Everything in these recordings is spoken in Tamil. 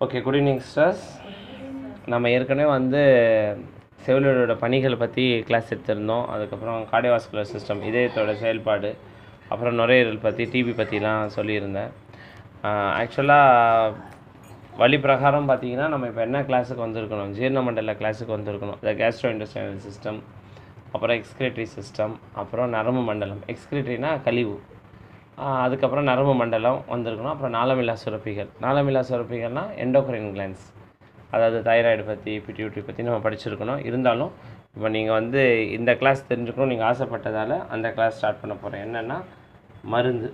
Okay, good evening ஸ்டர்ஸ். நம்ம ஏற்கனவே செவிலியரோட பணிகளை பற்றி கிளாஸ் எடுத்திருந்தோம். அதுக்கப்புறம் கார்டியோவாஸ்குலர் சிஸ்டம், இதயத்தோட செயல்பாடு, அப்புறம் நுரையீரல் பற்றி, டிபி பற்றிலாம் சொல்லியிருந்தேன். ஆக்சுவலாக வழி பிரகாரம் பார்த்திங்கன்னா நம்ம இப்போ என்ன கிளாஸுக்கு வந்திருக்கணும், ஜீரண மண்டல கிளாஸுக்கு வந்திருக்கணும். இந்த கேஸ்ட்ரோ இன்டெஸ்டைனல் சிஸ்டம், அப்புறம் எக்ஸ்கிரேட்டரி சிஸ்டம், அப்புறம் நரம்பு மண்டலம். எக்ஸ்கிரேட்டரினா கழிவு, அதுக்கப்புறம் நரம்பு மண்டலம் வந்திருக்கணும். அப்புறம் நாளமில்லா சுரப்பிகள். நாளமில்லா சுரப்பிகள்னால் எண்டோக்ரைன் கிளான்ஸ், அதாவது தைராய்டு பற்றி, பிட்யூட்டரி பற்றி நம்ம படிச்சிருக்கணும். இருந்தாலும் இப்போ நீங்கள் இந்த கிளாஸ் தெரிஞ்சுக்கணும் நீங்கள் ஆசைப்பட்டதால் அந்த கிளாஸ் ஸ்டார்ட் பண்ண போகிறேன். என்னென்னா மருந்து,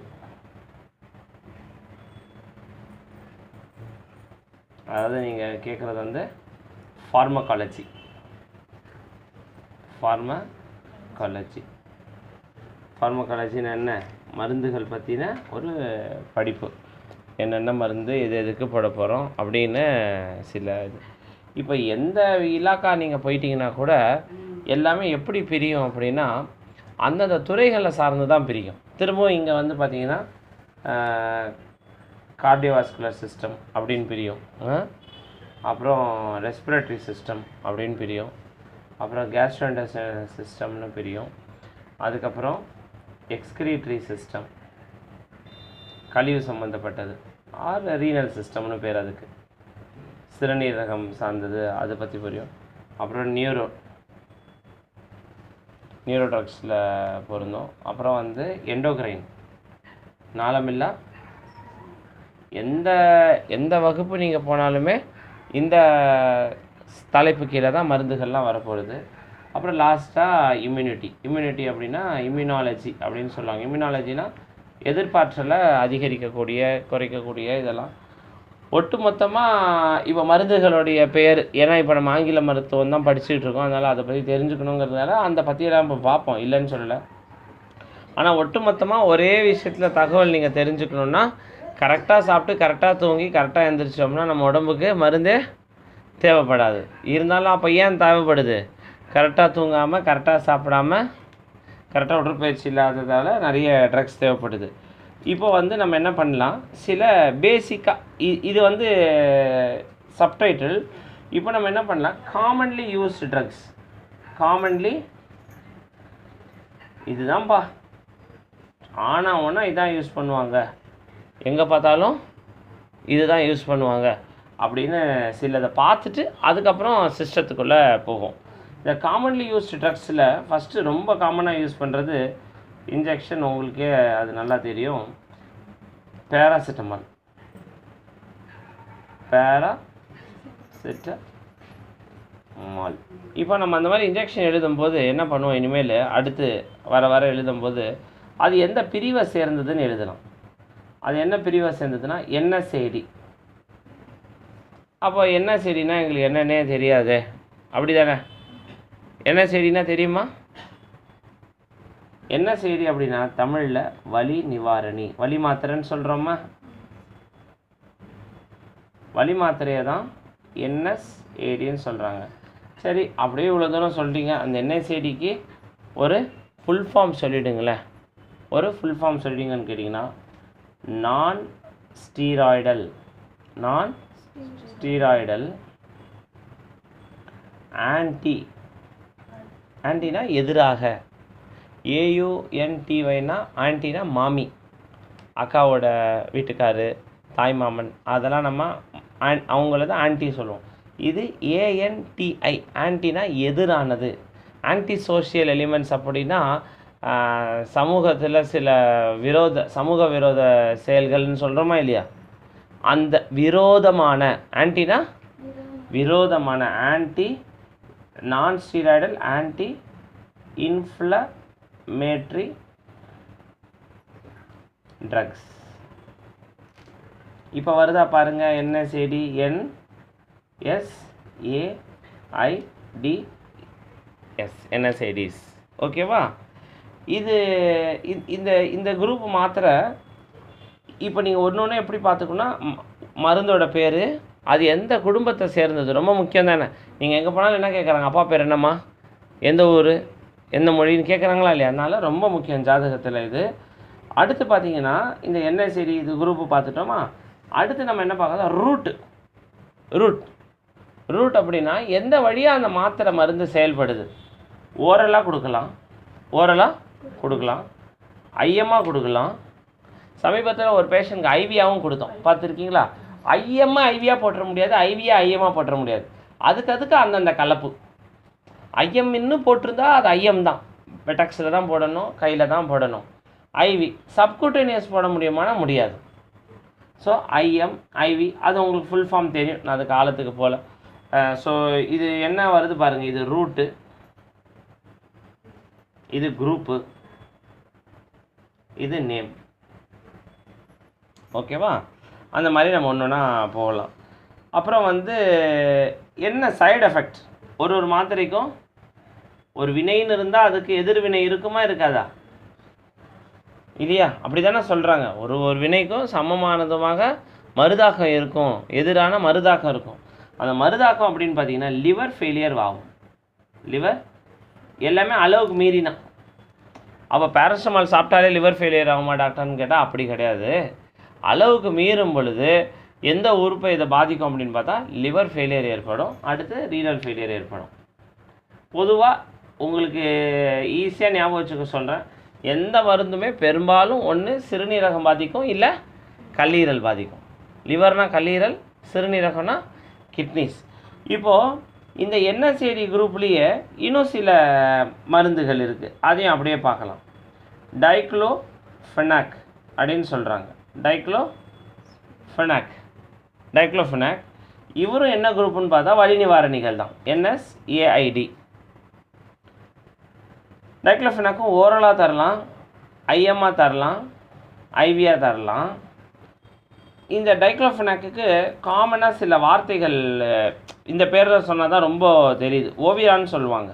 அதாவது நீங்கள் கேட்குறது ஃபார்மகாலஜி. ஃபார்மகாலஜின்னு என்ன? மருந்துகள் பற்றின ஒரு படிப்பு. என்னென்ன மருந்து எது எதுக்கு போட போகிறோம் அப்படின்னு சில இது. இப்போ எந்த இலாக்கா நீங்கள் போயிட்டீங்கன்னா கூட எல்லாமே எப்படி பிரியும் அப்படின்னா அந்தந்த துறைகளை சார்ந்து தான் பிரியும். திரும்பவும் இங்கே பார்த்தீங்கன்னா கார்டியோவாஸ்குலர் சிஸ்டம் அப்படின்னு பிரியும், அப்புறம் ரெஸ்பிரேட்டரி சிஸ்டம் அப்படின்னு பிரியும், அப்புறம் கேஸ்ட்ரோஇன்டெஸ்டைனல் சிஸ்டம்னு பிரியும், அதுக்கப்புறம் எக்ஸ்கிரீட்டரி சிஸ்டம் கழிவு சம்மந்தப்பட்டது, ஆர் ரீனல் சிஸ்டம்னு பேர், அதுக்கு சிறுநீரகம் சார்ந்தது, அதை பற்றி புரியும். அப்புறம் நியூரோடாக்ஸில் பொருந்தோம். அப்புறம் எண்டோக்ரைன், நாளமில்லா. எந்த வகுப்பு நீங்கள் போனாலுமே இந்த தலைப்பு கீழே தான் மருந்துகள்லாம் வரப்போகுது. அப்புறம் லாஸ்ட்டாக இம்யூனிட்டி அப்படின்னா இம்யூனாலஜி அப்படின்னு சொல்லுவாங்க. இம்யூனாலஜினா எதிர்ப்பாற்றலை அதிகரிக்கக்கூடிய, குறைக்கக்கூடிய இதெல்லாம். ஒட்டு மொத்தமாக இப்போ மருந்துகளுடைய பெயர், ஏன்னா இப்போ நம்ம ஆங்கில மருத்துவம் தான் படிச்சுட்டு இருக்கோம், அதனால் அதை பற்றி தெரிஞ்சுக்கணுங்கிறதுனால அந்த பற்றியெல்லாம் இப்போ பார்ப்போம், இல்லைன்னு சொல்லலை. ஆனால் ஒட்டு மொத்தமாக ஒரே விஷயத்தில் தகவல் நீங்கள் தெரிஞ்சுக்கணுன்னா கரெக்டாக சாப்பிட்டு கரெக்டாக தூங்கி கரெக்டாக எழுந்திரிச்சோம்னா நம்ம உடம்புக்கு மருந்தே தேவைப்படாது. இருந்தாலும் அப்போ ஏன் தேவைப்படுது? கரெக்டாக தூங்காமல், கரெக்டாக சாப்பிடாம, கரெக்டாக உடற்பயிற்சி இல்லாததால் நிறைய ட்ரக்ஸ் தேவைப்படுது. இப்போ நம்ம என்ன பண்ணலாம், சில பேசிக்காக இது சப்டைட்டில். இப்போ நம்ம என்ன பண்ணலாம், காமன்லி யூஸ்டு ட்ரக்ஸ். காமன்லி இதுதான்ப்பா, ஆனால் இதான் யூஸ் பண்ணுவாங்க, எங்கே பார்த்தாலும் இதுதான் யூஸ் பண்ணுவாங்க அப்படின்னு சிலதை பார்த்துட்டு அதுக்கப்புறம் சிஸ்டத்துக்குள்ளே போகும். இந்த காமன்லி யூஸ்டு ட்ரக்ஸில் ஃபஸ்ட்டு ரொம்ப காமனாக யூஸ் பண்ணுறது இன்ஜெக்ஷன், உங்களுக்கே அது நல்லா தெரியும், பேராசிட்டமால். இப்போ நம்ம அந்த மாதிரி இன்ஜெக்ஷன் எழுதும்போது என்ன பண்ணுவோம், இனிமேல் அடுத்து வர எழுதும்போது அது எந்த பிரிவை சேர்ந்ததுன்னு எழுதலாம். அது என்ன பிரிவை சேர்ந்ததுன்னா NSAID. அப்போ NSAIDனா எங்களுக்கு என்னன்னே தெரியாது, அப்படி தானே? NSAIDனா தெரியுமா? NSAID அப்படின்னா தமிழில் வலி நிவாரணி, வலி மாத்திரைன்னு சொல்கிறோமா? வலி மாத்திரையை தான் NSAIDன்னு சொல்கிறாங்க. சரி, அப்படியே இவ்வளோ தூரம் சொல்லிட்டீங்க. அந்த NSAIDக்கு ஒரு ஃபுல் ஃபார்ம் சொல்லிவிடுங்களேன். ஒரு ஃபுல் ஃபார்ம் சொல்லிட்டீங்கன்னு கேட்டிங்கன்னா நான் ஸ்டீராய்டல் ஆன்டினா எதிராக, AUNTYனா ஆன்டினா மாமி, அக்காவோட வீட்டுக்காரு, தாய் மாமன், அதெல்லாம் நம்ம அவங்கள தான் ஆன்டி சொல்லுவோம். இது ANTI ஆன்டினா எதிரானது. ஆன்டி சோஷியல் எலிமெண்ட்ஸ் அப்படின்னா சமூகத்தில் சில சமூக விரோத செயல்கள்னு சொல்கிறோமா இல்லையா, அந்த விரோதமான ஆன்டினா, விரோதமான ஆன்டி நான் ஸ்டீராய்டல் ஆன்டி இன்ஃப்ளமேட்ரி ட்ரக்ஸ். இப்போ வருதா பாருங்கள், NSAID, NSAIDs. ஓகேவா? இது இந்த குரூப் மாத்திரை இப்போ நீங்கள் ஒன்று எப்படி பார்த்துக்கணுன்னா, மருந்தோட பேர், அது எந்த குடும்பத்தை சேர்ந்தது ரொம்ப முக்கியம் தானே. நீங்கள் எங்கே போனாலும் என்ன கேட்குறாங்க, அப்பா பேர் என்னம்மா, எந்த ஊர், எந்த மொழின்னு கேட்குறாங்களா இல்லையா? அதனால் ரொம்ப முக்கியம் ஜாதகத்தில் இது. அடுத்து பார்த்தீங்கன்னா இந்த NSAID இது குரூப்பு பார்த்துட்டோமா. அடுத்து நம்ம என்ன பார்க்கலாம், ரூட் அப்படின்னா எந்த வழியாக அந்த மாத்திரை மருந்து செயல்படுது. ஓரலாக கொடுக்கலாம், ஐஎம்மாக கொடுக்கலாம். சமீபத்தில் ஒரு பேஷண்ட்க்கு ஐவியாவும் கொடுத்தோம், பார்த்துருக்கீங்களா? ஐவியாக போட்டுற முடியாது, ஐஎம்மாக போட்டுற முடியாது. அதுக்கு அந்தந்த கலப்பு. ஐஎம் இன்னும் போட்டிருந்தா அது ஐஎம் தான், பெட்டாக்ஸில் தான் போடணும், கையில் தான் போடணும். ஐவி சப்குட்டேனியஸ் போட முடியுமானா முடியாது. ஸோ ஐஎம் ஐவி அது உங்களுக்கு ஃபுல் ஃபார்ம் தெரியும், நான் அது காலத்துக்கு போல். ஸோ இது என்ன வருது பாருங்கள், இது ரூட்டு, இது குரூப்பு, இது நேம். ஓகேவா? அந்த மாதிரி நம்ம ஒன்று ஒன்றா போகலாம். அப்புறம் வந்து என்ன சைடு எஃபெக்ட், ஒரு மாத்திரைக்கும் ஒரு வினைன்னு இருந்தால் அதுக்கு எதிர்வினை இருக்குமா இருக்காதா? இல்லையா? அப்படி தானே சொல்கிறாங்க. ஒரு வினைக்கும் சமமானதுமாக மருதாக்கம் இருக்கும், எதிரான மருதாக்கம் இருக்கும். அந்த மருதாக்கம் அப்படின்னு பார்த்தீங்கன்னா லிவர் ஃபெயிலியர் ஆகும். லிவர் எல்லாமே அளவுக்கு மீறினா. அப்போ பேரசிட்டமால் சாப்பிட்டாலே லிவர் ஃபெயிலியர் ஆகுமா டாக்டர்னு கேட்டால் அப்படி கிடையாது. அளவுக்கு மீறும் பொழுது எந்த உறுப்பை இதை பாதிக்கும் அப்படின்னு பார்த்தா லிவர் ஃபெயிலியர் ஏற்படும், அடுத்து ரீனல் ஃபெயிலியர் ஏற்படும். பொதுவாக உங்களுக்கு ஈஸியாக ஞாபகம் வச்சுக்க சொல்கிறேன், எந்த மருந்துமே பெரும்பாலும் ஒன்று சிறுநீரகம் பாதிக்கும், இல்லை கல்லீரல் பாதிக்கும். லிவர்னா கல்லீரல், சிறுநீரகம்னா கிட்னிஸ். இப்போது இந்த என்எஸ்ஏடி குரூப்லேயே இன்னும் சில மருந்துகள் இருக்குது, அதையும் அப்படியே பார்க்கலாம். டைக்ளோஃபெனாக் அப்படின்னு சொல்கிறாங்க. டைக்ளோஃபெனாக் இவரும் என்ன குரூப்புன்னு பார்த்தா வலி நிவாரணிகள் தான், NSAID. டைக்ளோஃபெனாக்கும் ஓரலாக தரலாம், ஐஎம்மாக தரலாம், ஐவியாக தரலாம். இந்த டைக்ளோஃபெனாக்கு காமனாக சில வார்த்தைகள் இந்த பேரில் சொன்னால் தான் ரொம்ப தெரியுது. ஓவியான்னு சொல்லுவாங்க.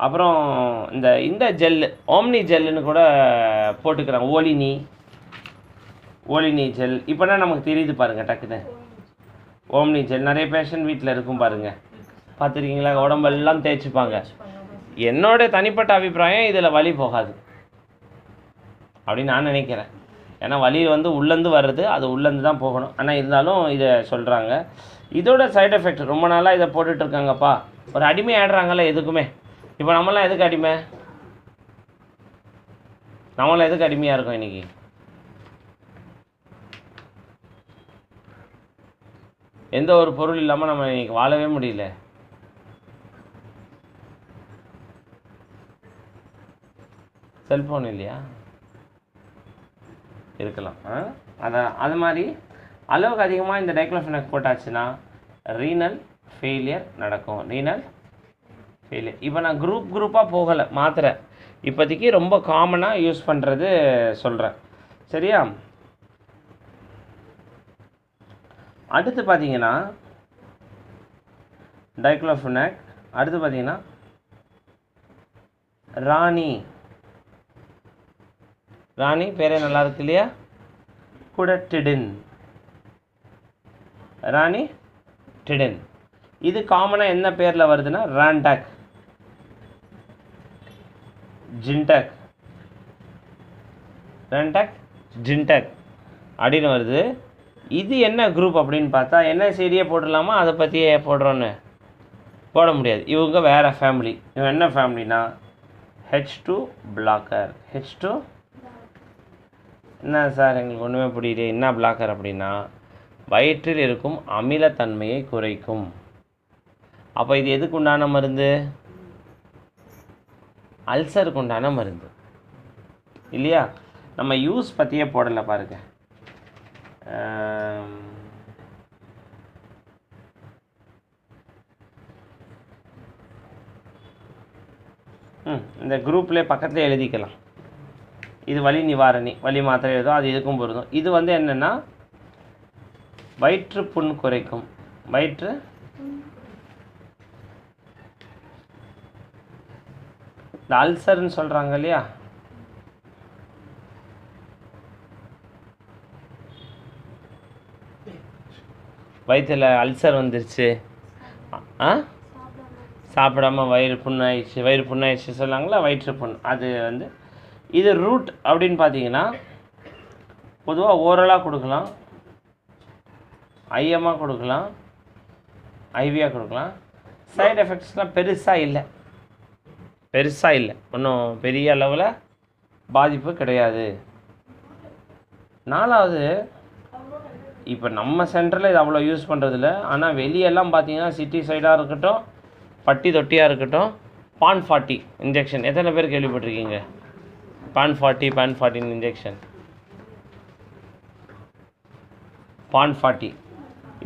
அப்புறம் இந்த ஜெல்லு ஓம்னி ஜெல்லுன்னு கூட போட்டுக்கிறாங்க, ஓலினி ஜெல். இப்போனா நமக்கு தெரியுது பாருங்கள் டக்குன்னு. ஓம்னி ஜெல் நிறைய பேஷண்ட் வீட்டில் இருக்கும் பாருங்கள், பார்த்துருக்கீங்களா? உடம்பெல்லாம் தேய்ச்சிப்பாங்க. என்னோட தனிப்பட்ட அபிப்பிராயம் இதில் வலி போகாது அப்படின்னு நான் நினைக்கிறேன். ஏன்னா வலி வந்து உள்ளேருந்து வர்றது, அது உள்ளேருந்து தான் போகணும். ஆனால் இருந்தாலும் இதை சொல்கிறாங்க. இதோட சைடு எஃபெக்ட் ரொம்ப நாளாக இதை போட்டுட்ருக்காங்கப்பா, ஒரு அடிமை ஆடுறாங்கல்ல எதுக்குமே. இப்போ நம்மளாம் எதுக்கு அடிமை? நம்மளாம் எதுக்கு அடிமையாக இருக்கோம் இன்றைக்கி? எந்த ஒரு பொருள் இல்லாமல் நம்ம இன்றைக்கி வாழவே முடியல. செல்ஃபோன் இல்லையா? இருக்கலாம். அது மாதிரி அளவுக்கு அதிகமாக இந்த டைக்ளோஃபெனாக் போட்டாச்சுன்னா ரீனல் ஃபெயிலியர் நடக்கும். இப்போ நான் குரூப்பாக போகலை மாத்திரை, இப்போதைக்கு ரொம்ப காமனாக யூஸ் பண்ணுறது சொல்கிறேன், சரியா? அடுத்து பார்த்தீங்கன்னா டைக்ளோஃபெனாக், அடுத்து பார்த்தீங்கன்னா ராணி பேரே நல்லா இருக்கு இல்லையா? குடட்டிடின், ராணிடிடின். இது காமனாக என்ன பேரில் வருதுன்னா ரான்டாக், ஜின்டாக் அப்படின்னு வருது. இது என்ன குரூப் அப்படின்னு பார்த்தா என்ன சீடியே போடலாமா, அதை பற்றியே போடுறோன்னு போட முடியாது. இவங்க வேறு ஃபேமிலி. இவங்க என்ன ஃபேமிலினா H2 பிளாக்கர். H2 என்ன சார் எங்களுக்கு ஒன்றுமே புரியல, என்ன பிளாக்கர் அப்படின்னா வயிற்றில் இருக்கும் அமிலத்தன்மையை குறைக்கும். அப்போ இது எதுக்கு உண்டான மருந்து? அல்சருக்கு உண்டான மருந்து இல்லையா? நம்ம யூஸ் பற்றியே போடலை பாருங்க. இந்த குரூப்லேயே பக்கத்தில் எழுதிக்கலாம். இது வலி நிவாரணி, வலி மாத்திரை எழுதும், அது இதுக்கும் பொருந்தும். இது வந்து என்னென்னா வயிற்று புண் குறைக்கும். இந்த அல்சர்ன்னு சொல்கிறாங்க இல்லையா, வயிற்றில் அல்சர் வந்துருச்சு, சாப்பிடாம வயிறு புண்ணாயிடுச்சு சொல்லாங்களா, வயிற்று புண். அது வந்து இது ரூட் அப்படின்னு பார்த்தீங்கன்னா பொதுவாக ஓரலாக கொடுக்கலாம், ஐஎம்மாக கொடுக்கலாம், ஐவியாக கொடுக்கலாம். சைடு எஃபெக்ட்ஸ்லாம் பெருசாக இல்லை, ஒன்றும் பெரிய அளவில் பாதிப்பு கிடையாது. 4வது, இப்போ நம்ம சென்டரில் இது அவ்வளோ யூஸ் பண்ணுறதில்ல. ஆனால் வெளியெல்லாம் பார்த்தீங்கன்னா சிட்டி சைடாக இருக்கட்டும், பட்டி தொட்டியாக இருக்கட்டும், பான் 40 இன்ஜெக்ஷன் எத்தனை பேர் கேள்விப்பட்டிருக்கீங்க? பான் 40 இன்ஜெக்ஷன், பான் 40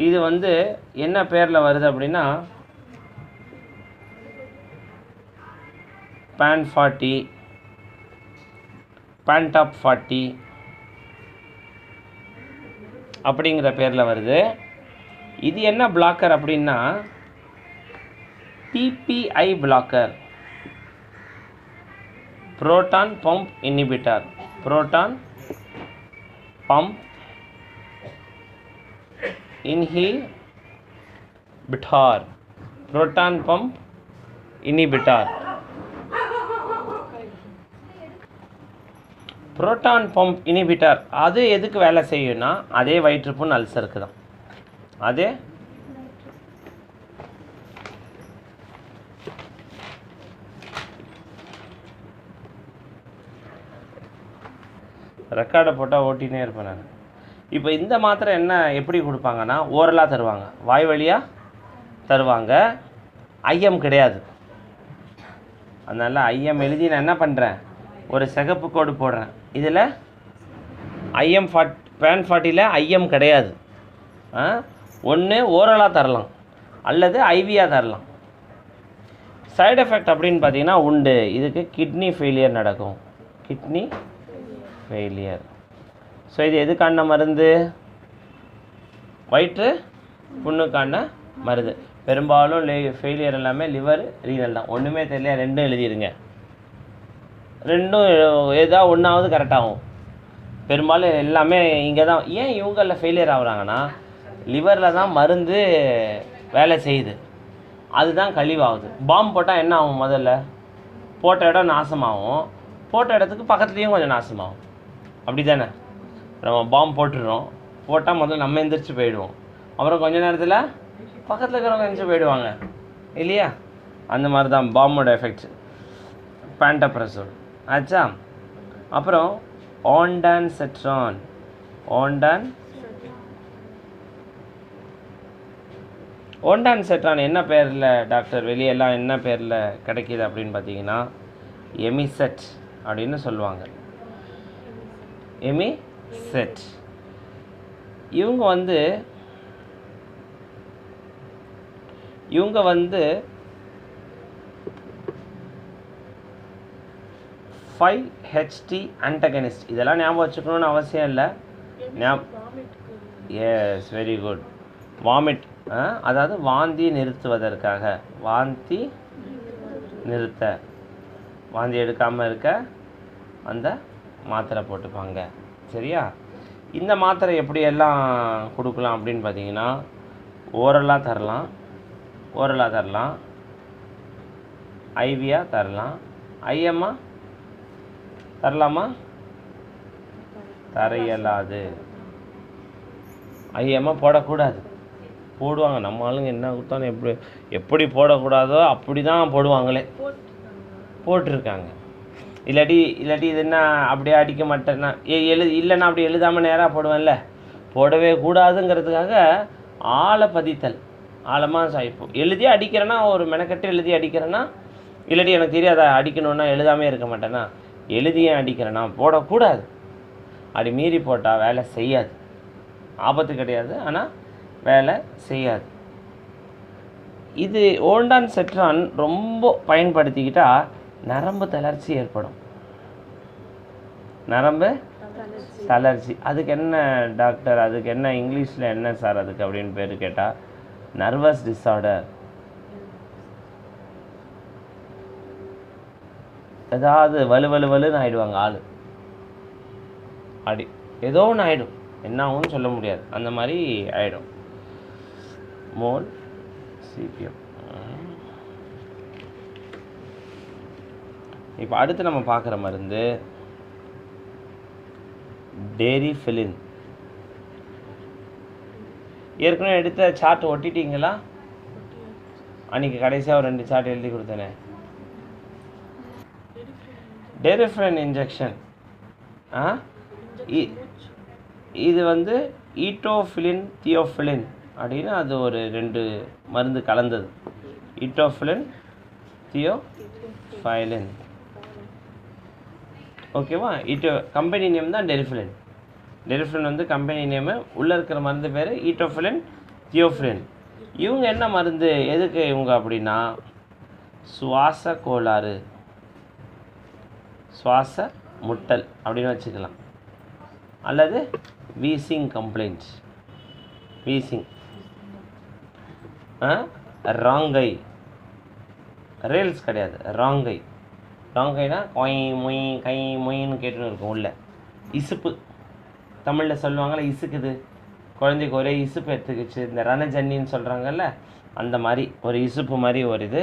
இது வந்து என்ன பேரில் வருது அப்படின்னா பான் 40, பேன்டாப் 40 அப்படிங்கிற பேரில் வருது. இது என்ன பிளாக்கர் அப்படின்னா PPI blogger, proton pump inhibitor. Proton pump inhibitor, proton pump inhibitor. Proton pump inhibitor அது எதுக்கு வேலை செய்யும்னா அதே வயிற்றுப்புண் அல்சருக்கு தான். அதே ரெக்கார்டை போட்டால் ஓட்டினே இருப்பேன் நான். இப்போ இந்த மாத்திரை என்ன எப்படி கொடுப்பாங்கன்னா ஓரலாக தருவாங்க, வாய் வழியாக தருவாங்க. ஐஎம் கிடையாது. அதனால் ஐஎம் எழுதி நான் என்ன பண்ணுறேன், ஒரு சிகப்பு கோடு போடுறேன். இதில் ஐஎம் பேன் 40ல் ஐஎம் கிடையாது. ஒன்று ஓரலாக தரலாம் அல்லது ஐவியாக தரலாம். சைடு எஃபெக்ட் அப்படின்னு பார்த்தீங்கன்னா உண்டு. இதுக்கு கிட்னி ஃபெயிலியர் நடக்கும், கிட்னி ஃபெயிலியர். ஸோ இது எதுக்கான மருந்து? வயிற்று புண்ணுக்கான மருந்து. பெரும்பாலும் ஃபெயிலியர் எல்லாமே லிவர், ரீனல் தான். ஒன்றுமே தெரியல, ரெண்டும் எழுதிடுங்க. ரெண்டும் ஏதாவது ஒன்றாவது கரெக்டாகும். பெரும்பாலும் எல்லாமே இங்கே தான். ஏன் இவங்களில் ஃபெயிலியர் ஆகுறாங்கன்னா லிவரில் தான் மருந்து வேலை செய்யுது, அதுதான் கழிவாகுது. பாம்பு போட்டால் என்ன ஆகும்? முதல்ல போட்ட இடம் நாசமாகும், போட்ட இடத்துக்கு பக்கத்துலேயும் கொஞ்சம் நாசமாகும். அப்படி தானே? நம்ம பாம்பு போட்டுடுறோம், போட்டால் முதல்ல நம்ம எந்திரிச்சு போயிடுவோம், அப்புறம் கொஞ்ச நேரத்தில் பக்கத்தில் இருக்கிறவங்க எந்திரிச்சு போயிடுவாங்க இல்லையா? அந்த மாதிரி தான் பாம்போட எஃபெக்ட். பேண்டப்ரசோல் ஆச்சா. அப்புறம் ஆண்டான்செட்ரான். ஆண்டான்செட்ரான் என்ன பேரில் டாக்டர் வெளியெல்லாம் என்ன பேரில் கிடைக்கிது அப்படின்னு பார்த்தீங்கன்னா எமிசெட் அப்படின்னு சொல்லுவாங்க. எமிசெட். இவங்க வந்து 5-HT ஆன்டகனிஸ்ட். இதெல்லாம் ஞாபகம் வச்சுக்கணும்னு அவசியம் இல்லை. S, very good. வாமிட், அதாவது வாந்தி நிறுத்துவதற்காக, வாந்தி எடுக்காமல் இருக்க அந்த மாத்திரை போட்டுப்பாங்க. சரியா? இந்த மாத்திரை எப்படியெல்லாம் கொடுக்கலாம் அப்படின்னு பார்த்தீங்கன்னா ஓரலாக தரலாம், ஐவியாக தரலாம், ஐஎம்மா தரலாமா? தரையலாது. ஐஎம்மா போடக்கூடாது. போடுவாங்க நம்ம ஆளுங்க, என்ன கொடுத்தாலும் எப்படி போடக்கூடாதோ அப்படி தான் போடுவாங்களே, போட்டிருக்காங்க. இல்லாட்டி இது என்ன அப்படியே அடிக்க மாட்டேன்னா இல்லைன்னா அப்படி எழுதாமல் நேராக போடுவேன்ல, போடவே கூடாதுங்கிறதுக்காக ஆழ பதித்தல், ஆழமாக சாய்ப்பு. எழுதி அடிக்கிறேன்னா ஒரு மெனக்கட்டு எழுதி அடிக்கிறேன்னா, இல்லாட்டி எனக்கு தெரியாத அடிக்கணுன்னா எழுதாமே இருக்க மாட்டேன்னா, எழுதியே அடிக்கிறேன்னா போடக்கூடாது. அப்படி மீறி போட்டால் வேலை செய்யாது. ஆபத்து கிடையாது, ஆனால் வேலை செய்யாது. இது ஆண்டான்செட்ரான் ரொம்ப பயன்படுத்திக்கிட்டால் நரம்பு தளர்ச்சி ஏற்படும். நரம்பு தளர்ச்சி. அதுக்கு என்ன டாக்டர், அதுக்கு என்ன இங்கிலீஷில் என்ன சார் அதுக்கு அப்படின்னு பேர் கேட்டால் நர்வஸ் டிஸார்டர். ஏதாவது வலுன்னு ஆகிடுவாங்க ஆள். அப்படி ஏதோ ஒன்று ஆகிடும், என்ன ஆகும்னு சொல்ல முடியாது, அந்த மாதிரி ஆகிடும். Mole CPM. இப்போ அடுத்து நம்ம பார்க்குற மருந்து டெரிஃபிலின். ஏற்கனவே எடுத்த சார்ட் ஒட்டிட்டீங்களா? அன்றைக்கி கடைசியாக ஒரு 2 சார்ட் எழுதி கொடுத்தேனே. டெரிஃப்ரென் இன்ஜெக்ஷன். இது வந்து ஈட்டோஃபிலின் தியோஃபிலின் அப்படின்னு அது ஒரு 2 மருந்து கலந்தது. ஈட்டோஃபிலின் தியோஃபைலின். ஓகேவா? கம்பெனி நேம் தான் டெரிஃபிலின். டெரிஃபிலின் வந்து கம்பெனி நேமு. உள்ளே இருக்கிற மருந்து பேர் ஈட்டோஃபிலின் தியோஃபிலின். இவங்க என்ன மருந்து, எதுக்கு இவங்க அப்படின்னா சுவாச கோளாறு, சுவாச முட்டல் அப்படின்னு வச்சுக்கலாம். அல்லது வீசிங் கம்ப்ளைண்ட்ஸ். வீசிங், ராங்கை, ரேல்ஸ் கிடையாது, ராங்கை. ராங்கைனா கொய் மொய் கை மொயின்னு கேட்டுன்னு இருக்கும். உள்ள இசுப்பு, தமிழில் சொல்லுவாங்கள்ல இசுக்குது, குழந்தைக்கு ஒரே இசுப்பு எடுத்துக்கிச்சு, இந்த ரணஜன்னின்னு சொல்கிறாங்கல்ல, அந்த மாதிரி ஒரு இசுப்பு மாதிரி ஒரு இது.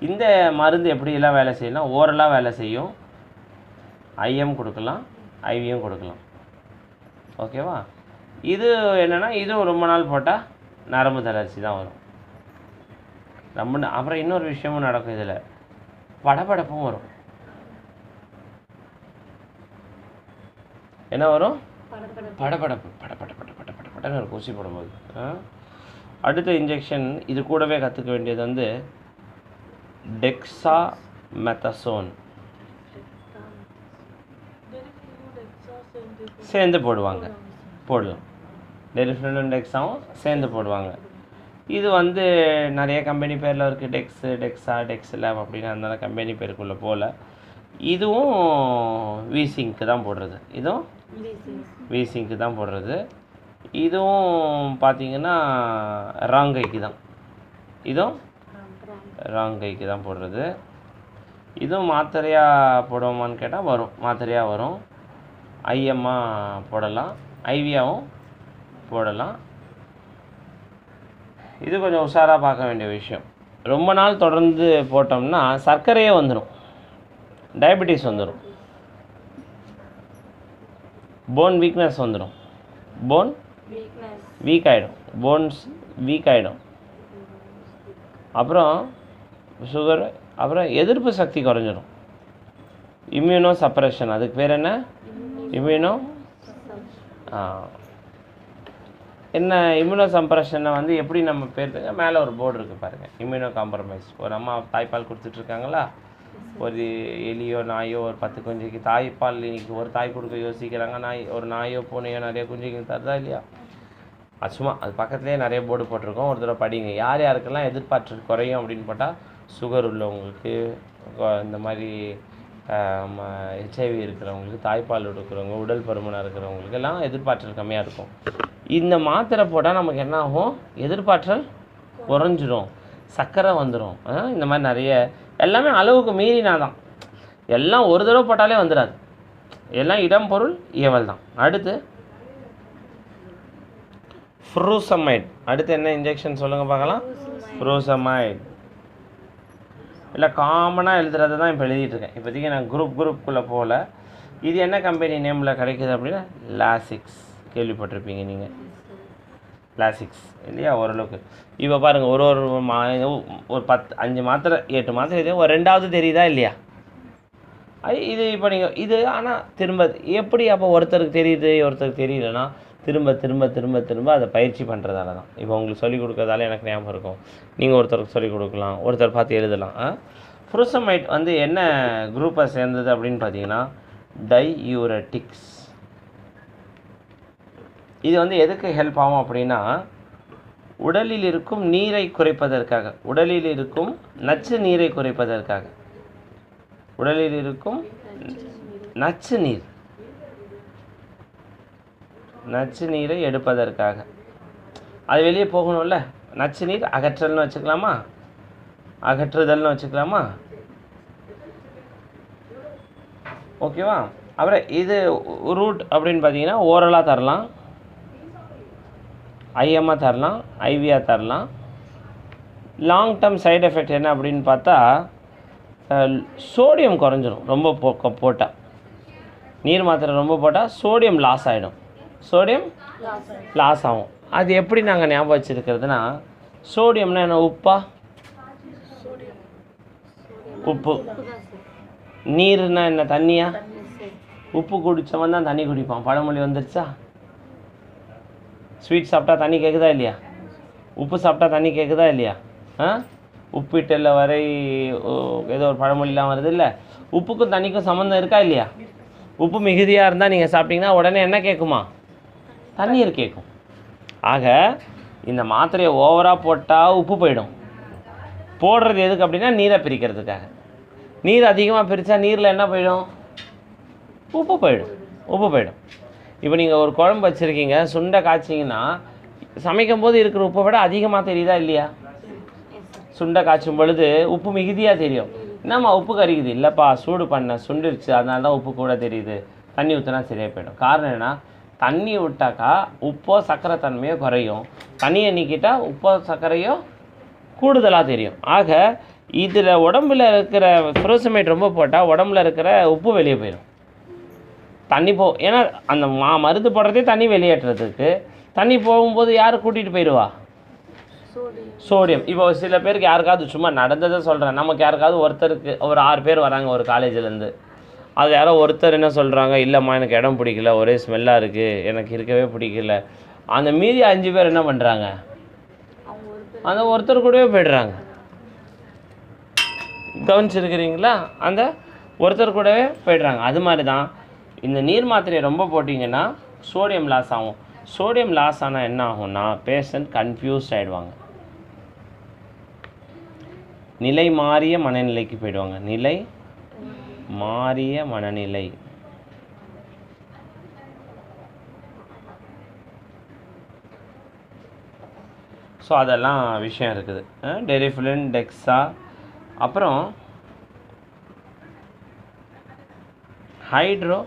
இந்த மருந்து எப்படியெல்லாம் வேலை செய்யலாம்? ஓரலாக வேலை செய்யும். ஐஎம் கொடுக்கலாம், ஐவியும் கொடுக்கலாம். ஓகேவா? இது என்னென்னா இதுவும் ரொம்ப நாள் போட்டால் நரம்பு தளர்ச்சி தான் வரும். அப்புறம் இன்னொரு விஷயமும் நடக்கும். இதில் படபடப்பும் வரும். என்ன வரும்? படபடப்பு. படபடன்னு ஒரு ஊசி போடும்போது. அடுத்த இன்ஜெக்ஷன் இது கூடவே கற்றுக்க வேண்டியது வந்து டெக்ஸாமெத்தசோன். சேர்ந்து போடலாம். டெரிஃபிலினும் டெக்ஸாவும் சேர்ந்து போடுவாங்க. இது வந்து நிறைய கம்பெனி பேரில் இருக்குது. டெக்ஸா, டெக்ஸ்லேப் அப்படின்னு, அதனால கம்பெனி பேருக்குள்ளே போகல. இதுவும் வீசிங்க்கு தான் போடுறது. இதுவும் வீசிங்க்கு தான் போடுறது. இதுவும் பார்த்திங்கன்னா ராங்கைக்கு தான். இதுவும் ராங்கைக்கு தான் போடுறது. இதுவும் மாத்திரையாக போடுவோமான்னு கேட்டால் வரும், மாத்திரையாக வரும். ஐஎம்மாக போடலாம், ஐவியாவும் போடலாம். இது கொஞ்சம் உஷாராக பார்க்க வேண்டிய விஷயம். ரொம்ப நாள் தொடர்ந்து போட்டோம்னா சர்க்கரையே வந்துடும், டயபெட்டிஸ் வந்துடும், போன் வீக்னஸ் வந்துடும், போன் வீக் ஆகிடும், போன்ஸ் வீக் ஆகிடும். அப்புறம் சுகர், அப்புறம் எதிர்ப்பு சக்தி குறைஞ்சிடும். இம்யூனோ சப்ரஷன், அதுக்கு பேர் என்ன? இம்யூனோ என்ன? இம்யூனோ சப்ரஷனை வந்து எப்படி நம்ம பேருங்க? மேலே ஒரு போர்டு இருக்குது பாருங்கள், இம்யூனோ காம்ப்ரமைஸ். ஒரு அம்மா தாய்ப்பால் கொடுத்துட்ருக்காங்களா, ஒரு எலியோ நாயோ ஒரு 10 குஞ்சுக்கு தாய்ப்பால் இன்னைக்கு ஒரு தாய் கொடுக்க யோசிக்கிறாங்க. ஒரு நாயோ பூனையோ நிறைய குஞ்சுக்கு தருதா இல்லையா? சும்மா அது பக்கத்துலேயே நிறைய போர்டு போட்டிருக்கோம். ஒரு தடவை படிங்க. யார் யாருக்கெல்லாம் எதிர்பார்த்து குறையும் அப்படின்னு போட்டால் சுகர் உள்ளவங்களுக்கு, இந்த மாதிரி ஹெச்ஐவி இருக்கிறவங்களுக்கு, தாய்ப்பால் எடுக்கிறவங்க, உடல் பருமனாக இருக்கிறவங்களுக்கு எல்லாம் எதிர்பார்த்தல் கம்மியாக இருக்கும். இந்த மாத்திரை போட்டால் நமக்கு என்ன ஆகும்? எதிர்பார்த்தல் குறைஞ்சிரும், சர்க்கரை வந்துடும். இந்த மாதிரி நிறைய எல்லாமே அளவுக்கு மீறினா தான். எல்லாம் ஒரு தடவை போட்டாலே வந்துடாது. எல்லாம் இடம் பொருள் ஏவல் தான். அடுத்து ஃப்ரூசமைட். அடுத்து என்ன இன்ஜெக்ஷன் சொல்லுங்கள் பார்க்கலாம்? ஃப்ரூசமைட். இல்லை காமனாக எழுதுறது தான் இப்போ எழுதிட்டுருக்கேன். இப்போதைக்கு நான் குரூப்புக்குள்ளே போகல. இது என்ன கம்பெனி நேமில் கிடைக்குது அப்படின்னா லாசிக்ஸ். கேள்விப்பட்டிருப்பீங்க நீங்கள், லாசிக்ஸ் இல்லையா? ஓரளவுக்கு இப்போ பாருங்கள், ஒரு 5 மாத்திரை 8 மாத்திரை இது ஒரு 2வது தெரியுதா இல்லையா? இது இப்போ நீங்கள் இது ஆனால் திரும்ப எப்படி அப்போ ஒருத்தருக்கு தெரியுது ஒருத்தருக்கு தெரியலன்னா திரும்ப திரும்ப திரும்ப திரும்ப அதை பயிற்சி பண்ணுறதால தான். இப்போ உங்களுக்கு சொல்லிக் கொடுக்கறதால எனக்கு ஞாபகம் இருக்கும். நீங்கள் ஒருத்தருக்கு சொல்லிக் கொடுக்கலாம், ஒருத்தர் பார்த்து எழுதலாம். ஃப்ரூசமைட் வந்து என்ன குரூப்பை சேர்ந்தது அப்படின்னு பார்த்தீங்கன்னா டையூரெட்டிக்ஸ். இது வந்து எதுக்கு ஹெல்ப் ஆகும் அப்படின்னா உடலில் இருக்கும் நீரை குறைப்பதற்காக, உடலில் இருக்கும் நச்சு நீரை குறைப்பதற்காக, உடலில் இருக்கும் நச்சு நீரை எடுப்பதற்காக. அது வெளியே போகணும்ல, நச்சு நீர் அகற்றல்னு வச்சுக்கலாமா, அகற்றுதல்னு வச்சுக்கலாமா? ஓகேவா? அப்புறம் இது ரூட் அப்படின்னு பார்த்தீங்கன்னா ஓரலாக தரலாம், ஐஎம்மாக தரலாம், ஐவியாக தரலாம். லாங் டேர்ம் சைடு எஃபெக்ட் என்ன அப்படின்னு பார்த்தா சோடியம் குறைஞ்சிரும். ரொம்ப போட்டால் நீர் மாத்திரை ரொம்ப போட்டால் சோடியம் லாஸ் ஆகிடும், சோடியம் லாஸ் ஆகும். அது எப்படி நாங்கள் ஞாபகம் வச்சுருக்கிறதுனா, சோடியம்னா என்ன, உப்பா? உப்பு. நீர்னா என்ன, தண்ணியா? உப்பு குடித்தவன் தான் தண்ணி குடிப்பான். பழமொழி வந்துருச்சா? ஸ்வீட் சாப்பிட்டா தண்ணி கேட்குதா இல்லையா? உப்பு சாப்பிட்டா தண்ணி கேட்குதா இல்லையா? உப்பிட்டல்ல வரை ஏதோ ஒரு பழமொழிலாம் வருது இல்லை? உப்புக்கும் தண்ணிக்கும் சம்மந்தம் இருக்கா இல்லையா? உப்பு மிகுதியாக இருந்தால் நீங்கள் சாப்பிட்டீங்கன்னா உடனே என்ன கேட்குமா? தண்ணீர் கேட்கும். ஆக இந்த மாத்திரையை ஓவராக போட்டால் உப்பு போயிடும். போடுறது எதுக்கு அப்படின்னா நீரை பிரிக்கிறதுக்காக. நீர் அதிகமாக பிரித்தா நீரில் என்ன போயிடும்? உப்பு போயிடும். உப்பு போயிடும். இப்போ நீங்கள் ஒரு குழம்பு வச்சுருக்கீங்க, சுண்டை காய்ச்சிங்கன்னா சமைக்கும் போது இருக்கிற உப்பை விட அதிகமாக தெரியுதா இல்லையா? சுண்டை காய்ச்சும் பொழுது உப்பு மிகுதியாக தெரியும். என்னம்மா உப்பு கறிக்குது? இல்லைப்பா, சூடு பண்ண சுண்டிருச்சு, அதனால தான் உப்பு கூட தெரியுது. தண்ணி ஊற்றினா சரியாக போயிடும். காரணம் என்ன? தண்ணி விட்டாக்கா உப்போ சர்க்கரை தன்மையோ குறையும், தண்ணியை நீக்கிட்டால் உப்போ சர்க்கரையோ கூடுதலாக தெரியும். ஆக இதில் உடம்புல இருக்கிற ஃப்ரோசமைட் ரொம்ப போட்டால் உடம்புல இருக்கிற உப்பு வெளியே போயிடும். தண்ணி ஏன்னா அந்த மருந்து போடுறதே தண்ணி வெளியேற்றுறதுக்கு. தண்ணி போகும்போது யார் கூட்டிகிட்டு போயிடுவா? சோடியம். இப்போ சில பேருக்கு யாருக்காவது, சும்மா நடந்ததை சொல்கிறேன், நமக்கு யாருக்காவது ஒருத்தருக்கு ஒரு 6 பேர் வராங்க ஒரு காலேஜ்லேருந்து. அது யாரோ ஒருத்தர் என்ன சொல்கிறாங்க, இல்லைம்மா எனக்கு இடம் பிடிக்கல, ஒரே ஸ்மெல்லாக இருக்குது, எனக்கு இருக்கவே பிடிக்கல. அந்த மீதி 5 பேர் என்ன பண்ணுறாங்க? அந்த ஒருத்தர் கூடவே போய்டுறாங்க. கவனிச்சிருக்கிறீங்களா? அந்த ஒருத்தர் கூடவே போய்டுறாங்க. அது மாதிரி தான் இந்த நீர் மாத்திரையை ரொம்ப போட்டிங்கன்னா சோடியம் லாஸ் ஆகும். சோடியம் லாஸ் ஆனால் என்ன ஆகும்னா பேஷண்ட் கன்ஃபியூஸ்ட் ஆகிடுவாங்க, நிலை மாறிய மனநிலைக்கு போயிடுவாங்க. நிலை மாறிய மனநிலை. ஸோ அதெல்லாம் விஷயம் இருக்குது. டெரிஃபிலின், டெக்ஸா, அப்புறம் ஹைட்ரோ,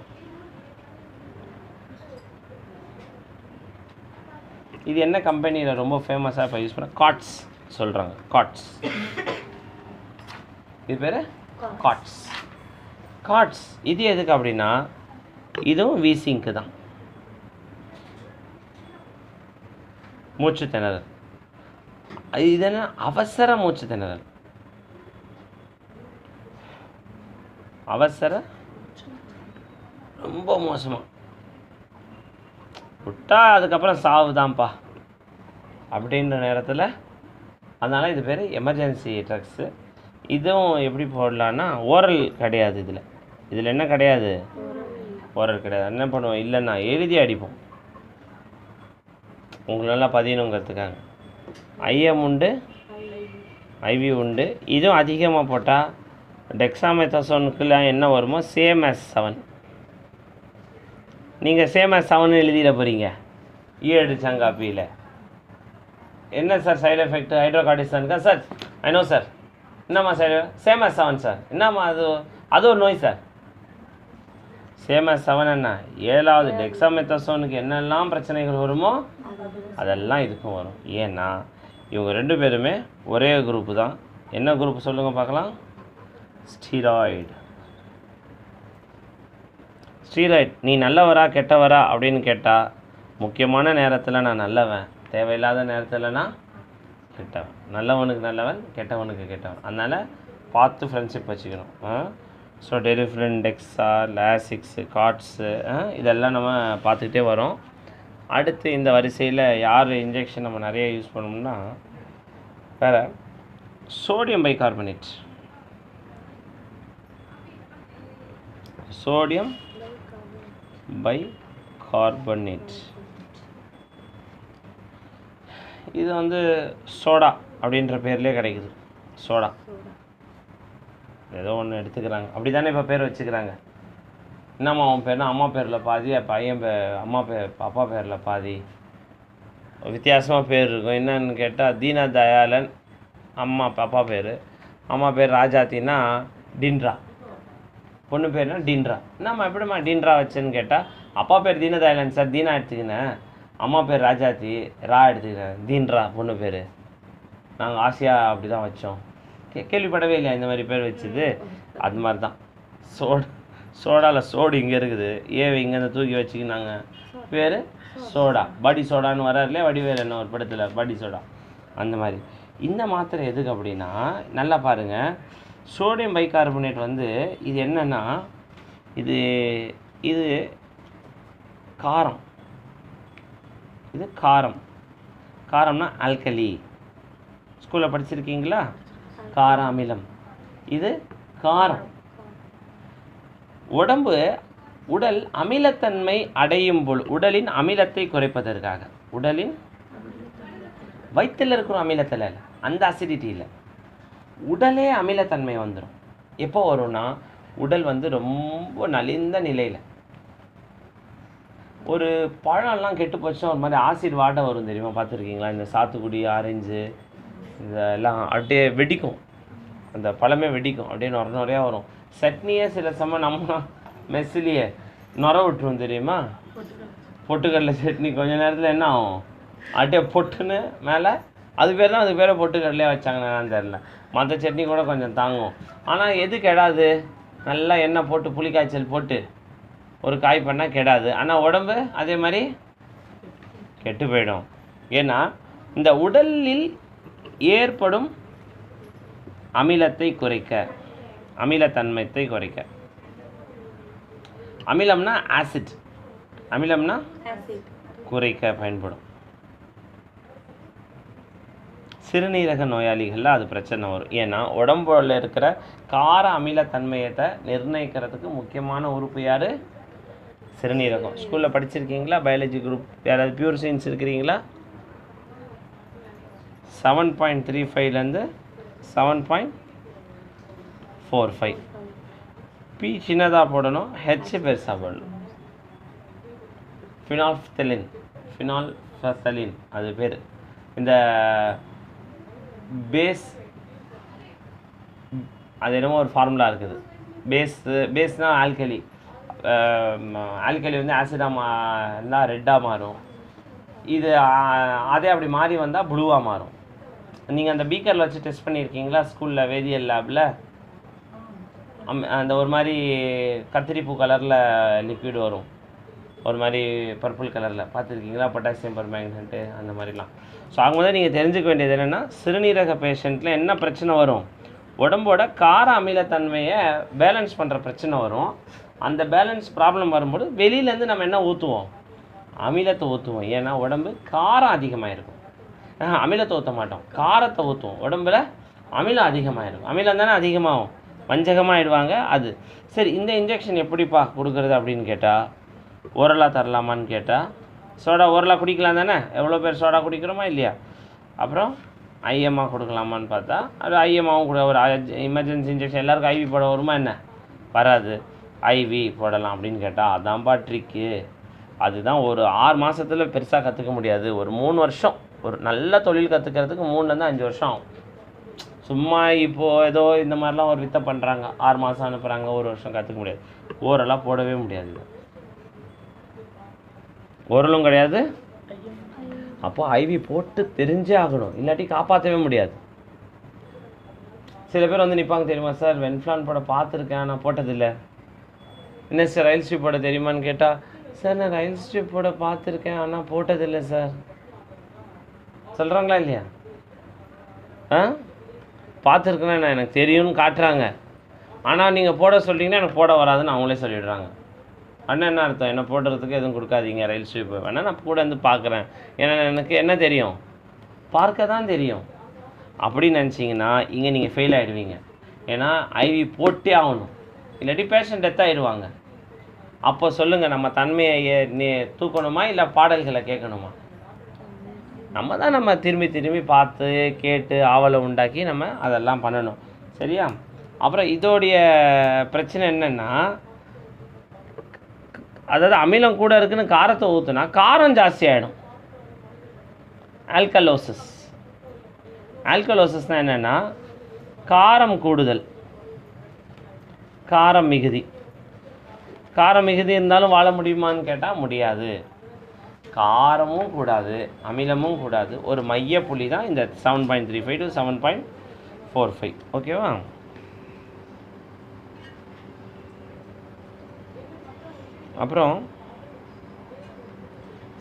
இது என்ன கம்பெனியில் ரொம்ப ஃபேமஸாக இப்போ யூஸ் பண்ண, காட்ஸ் சொல்கிறாங்க. காட்ஸ், இது பேர் காட்ஸ். காட்ஸ் இது எதுக்கு அப்படின்னா இதுவும் வீசிங்க்கு தான். மூச்சு திணறல். இது என்ன, அவசர மூச்சு திணறல். அவசர ரொம்ப மோசமாக விட்டா அதுக்கப்புறம் சாவு தான்ப்பா அப்படின்ற நேரத்தில். அதனால் இது பேர் எமர்ஜென்சி ட்ரக்ஸு. இதுவும் எப்படி போடலான்னா ஓரல் கிடையாது. இதில் என்ன கிடையாது? ஓரல் கிடையாது. என்ன பண்ணுவோம், இல்லைன்னா எழுதி அடிப்போம் உங்களெல்லாம் பதியணுங்கிறதுக்காக. ஐஎம் உண்டு, ஐவி உண்டு. இதுவும் அதிகமாக போட்டால் டெக்ஸாமெத்தாசோனுக்குலாம் என்ன வருமோ சேம் as 7. நீங்கள் சேம் as 7 எழுதிட போகிறீங்க ஈழடிச்சாங்காப்பியில். என்ன சார் சைடு எஃபெக்ட் ஹைட்ரோகார்டிசனுக்கா? Sir I know sir. என்னம்மா சைடு? Same as 7 sir. என்னம்மா அது ஒரு நோய் சார். சேம் as 7 என்ன, 7வது டெக்ஸாமெத்தாசோனுக்கு என்னெல்லாம் பிரச்சனைகள் வருமோ அதெல்லாம் இதுக்கும் வரும். ஏன்னா இவங்க 2 பேருமே ஒரே குரூப்பு தான். என்ன குரூப் சொல்லுங்கள் பார்க்கலாம்? ஸ்டீராய்டு. ஸ்டீராய்டு. நீ நல்லவரா கெட்டவரா அப்படின்னு கேட்டால் முக்கியமான நேரத்தில் நான் நல்லவன், தேவையில்லாத நேரத்தில் நான் கெட்டவன். நல்லவனுக்கு நல்லவன், கெட்டவனுக்கு கெட்டவன். அதனால் பார்த்து ஃப்ரெண்ட்ஷிப் வச்சுக்கணும். ஸோ டெரிஃபிலின், டெக்ஸா, லாசிக்ஸு, காட்ஸு, இதெல்லாம் நம்ம பார்த்துக்கிட்டே வரோம். அடுத்து இந்த வரிசையில் யார் இன்ஜெக்ஷன் நம்ம நிறைய யூஸ் பண்ணோம்னா வேறு சோடியம் பைகார்பனேட். சோடியம் பைகார்பனேட் இது வந்து சோடா அப்படின்ற பேர்லேயே கிடைக்குது. சோடா ஏதோ ஒன்று எடுத்துக்கிறாங்க, அப்படி தானே இப்போ பேர் வச்சுக்கிறாங்க. என்னம்மா அவன் பேர்னா அம்மா பேரில் பாதி, பையன் அம்மா பேர் அப்பா பேரில் பாதி, வித்தியாசமாக பேர் இருக்கும். என்னன்னு கேட்டால் தீனா தயாளன் அம்மா அப்பா பேர், அம்மா பேர் ராஜாத்தின்னா டின்ரா, பொண்ணு பேர்னா டின்ரா. என்னம்மா எப்படிம்மா டின்ரா வச்சேன்னு கேட்டால் அப்பா பேர் தீனதயாளன் சார், தீனா எடுத்துக்கினேன், அம்மா பேர் ராஜாத்தி, ரா எடுத்துக்கினேன், தீன்ரா பொண்ணு பேர், நாங்கள் ஆசையாக அப்படி தான் வச்சோம். கேள்விப்படவே இல்லையா இந்த மாதிரி பேர் வச்சுது? அது மாதிரி தான் சோடாவில் சோடு இங்கே இருக்குது, ஏவை இங்கேருந்து தூக்கி வச்சுக்கினாங்க, பேர் சோடா, பாடி சோடான்னு வராருலே வடிவேல் என்ன ஒரு படத்தில் பாடி சோடா, அந்த மாதிரி. இந்த மாத்திரை எதுக்கு அப்படின்னா, நல்லா பாருங்கள், சோடியம் பைகார்பனேட் வந்து இது என்னென்னா, இது இது காரம், இது காரம். காரம்னா ஆல்கலி, ஸ்கூலில் படிச்சிருக்கீங்களா? கார அமிலம். இது காரம். உடல் அமிலத்தன்மை அடையும் போது, உடலின் அமிலத்தை குறைப்பதற்காக, உடலின் வயிற்றில் இருக்கிற அமிலத்தில் இல்லை, அந்த அசிடிட்டி இல்லை, உடலே அமிலத்தன்மை வந்துடும். எப்போ வரும்னா, உடல் வந்து ரொம்ப நலிந்த நிலையில், ஒரு பழம்லாம் கெட்டு போச்சுன்னா ஒரு மாதிரி ஆசிட் வாட்டை வரும் தெரியுமா, பார்த்துருக்கீங்களா? இந்த சாத்துக்குடி, ஆரஞ்சு இதெல்லாம் அப்படியே வெடிக்கும், அந்த பழமே வெடிக்கும், அப்படியே நுறையா வரும். சட்னியே சில சமயம் நம்ம மெஸ்ஸிலேயே நுர விட்டுரும் தெரியுமா? பொட்டுக்கடலை சட்னி கொஞ்ச நேரத்தில் என்ன ஆகும், அப்படியே பொட்டுன்னு மேலே, அது பேர் தான், அது பேரை பொட்டுக்கடலையே வச்சாங்கன்னு தெரில. மற்ற சட்னி கூட கொஞ்சம் தாங்கும். ஆனால் எது கெடாது? நல்லா எண்ணெய் போட்டு புளிக்காய்ச்சல் போட்டு ஒரு காய் பண்ணால் கெடாது. ஆனால் உடம்பு அதே மாதிரி கெட்டு போயிடும். ஏன்னா இந்த உடலில் ஏற்படும் அமிலத்தை குறைக்க, அமிலத்தன்மையை குறைக்க, அமிலம்னா ஆசிட், அமிலம்னா குறைக்க பயன்படும். சிறுநீரக நோயாளிகளில் அது பிரச்சனை வரும். ஏன்னா உடம்புல இருக்கிற கார அமிலத்தன்மையத்தை நிர்ணயிக்கிறதுக்கு முக்கியமான உறுப்பு யார்? சிறுநீரகம். ஸ்கூலில் படிச்சிருக்கீங்களா? பயாலஜி குரூப் யாராவது பியூர் சயின்ஸ் இருக்கிறீங்களா? 7.35லேருந்து 7.45. பி சின்னதாக போடணும், ஹெச் பெருசாக போடணும். ஃபினால்ஃபெத்தலின் அது பேர். இந்த பேஸ், அது என்னமோ ஒரு ஃபார்முலா இருக்குது. பேஸ்னால் ஆல்கலி. ஆல்கலி வந்து ஆசிடாக இருந்தால் ரெட்டாக மாறும். இது அதே அப்படி மாறி வந்தால் ப்ளூவாக மாறும். நீங்கள் அந்த பீக்கரில் வச்சு டெஸ்ட் பண்ணியிருக்கீங்களா ஸ்கூலில் வேதியியல் லேபில்? அந்த ஒரு மாதிரி கத்திரிப்பூ கலரில் லிக்விட் வரும், ஒரு மாதிரி பர்பிள் கலரில், பார்த்துருக்கீங்களா? பொட்டாசியம் பெர்மேங்கனேட்டு அந்த மாதிரிலாம். ஸோ அவங்க வந்து நீங்கள் தெரிஞ்சுக்க வேண்டியது என்னென்னா, சிறுநீரக பேஷண்ட்டில் என்ன பிரச்சனை வரும்? உடம்போட கார அமிலத்தன்மையை பேலன்ஸ் பண்ணுற பிரச்சனை வரும். அந்த பேலன்ஸ் ப்ராப்ளம் வரும்போது வெளியிலேருந்து நம்ம என்ன ஊற்றுவோம்? அமிலத்தை ஊற்றுவோம். ஏன்னா உடம்பு காரம் அதிகமாக இருக்கும். அமிலத்தை ஊற்ற மாட்டோம், காரத்தை ஊற்றுவோம். உடம்புல அமிலம் அதிகமாக இருக்கும். அமிலம் தானே அதிகமாகும், வஞ்சகமாகிடுவாங்க. அது சரி. இந்த இன்ஜெக்ஷன் எப்படிப்பா கொடுக்குறது அப்படின்னு கேட்டால், ஓரலாக தரலாமான்னு கேட்டால், சோடா ஓரலாக குடிக்கலாம் தானே, எவ்வளோ பேர் சோடா குடிக்கிறோமா இல்லையா? அப்புறம் ஐஎம்ஆ கொடுக்கலாமான்னு பார்த்தா, அது ஐஎம்ஆவும் கூட ஒரு எமர்ஜென்சி இன்ஜெக்ஷன் எல்லாருக்கும் ஐவி போட வருமா என்ன? வராது. ஐவி போடலாம் அப்படின்னு கேட்டால், அதான்ப்பா ட்ரிக்கு. அதுதான் ஒரு 6 மாதத்தில் பெருசாக கற்றுக்க முடியாது. ஒரு 3 வருஷம், ஒரு நல்ல தொழில் கற்றுக்கிறதுக்கு 3லேருந்து 5 வருஷம் ஆகும். சும்மா இப்போது ஏதோ இந்த மாதிரிலாம் ஒரு வித்தை பண்ணுறாங்க, 6 மாதம் அனுப்புகிறாங்க, 1 வருஷம் கற்றுக்க முடியாது. ஓரெல்லாம் போடவே முடியாது, ஓரலும் கிடையாது. அப்போ ஐவி போட்டு தெரிஞ்சே ஆகணும், இல்லாட்டி காப்பாற்றவே முடியாது. சில பேர் வந்து நிற்பாங்க தெரியுமா சார், வென்ஃப்ளான் போட பார்த்துருக்கேன், நான் போட்டதில்லை. என்ன சார் ரயில் ஸ்ட்ரிப் போட தெரியுமான்னு கேட்டால், சார் நான் ரயில் ஸ்ட்ரிப் போட பார்த்துருக்கேன், ஆனால் போட்டதில்லை சார் சொல்கிறாங்களா இல்லையா? பார்த்துருக்கேன்னா எனக்கு தெரியும்னு காட்டுறாங்க. ஆனால் நீங்கள் போட சொல்லிங்கன்னா எனக்கு போட வராதுன்னு அவங்களே சொல்லிடுறாங்க. அண்ணன் என்ன அர்த்தம்? என்ன போடுறதுக்கு எதுவும் கொடுக்காதீங்க, ரயில் ஸ்ட்ரிப் வேணால் நான் கூட வந்து பார்க்குறேன், ஏன்னா எனக்கு என்ன தெரியும்? பார்க்க தான் தெரியும். அப்படின்னு நினச்சிங்கன்னா இங்கே நீங்கள் ஃபெயில் ஆகிடுவீங்க. ஏன்னா ஐவி போட்டே ஆகணும், இல்லாட்டி பேஷண்ட் டெத் ஆகிடுவாங்க. அப்போ சொல்லுங்கள், நம்ம தன்மையை தூக்கணுமா இல்லை பாடல்களை கேட்கணுமா? நம்ம திரும்பி பார்த்து கேட்டு ஆவலை உண்டாக்கி நம்ம அதெல்லாம் பண்ணணும். சரியா? அப்புறம் இதோடைய பிரச்சனை என்னென்னா, அதாவது அமிலம் கூட இருக்குன்னு காரத்தை ஊற்றுனா காரம் ஜாஸ்தி ஆகிடும். ஆல்கலோசிஸ். ஆல்கலோசிஸ்னால் என்னென்னா, காரம் கூடுதல், காரம் மிகுதி. காரம் மிகுதி இருந்தாலும் வாழ முடியுமான்னு கேட்டால் முடியாது. காரமும் கூடாது, அமிலமும் கூடாது, ஒரு மைய புள்ளி தான் இந்த 7.35 to 7.45. ஓகேவா? அப்புறம்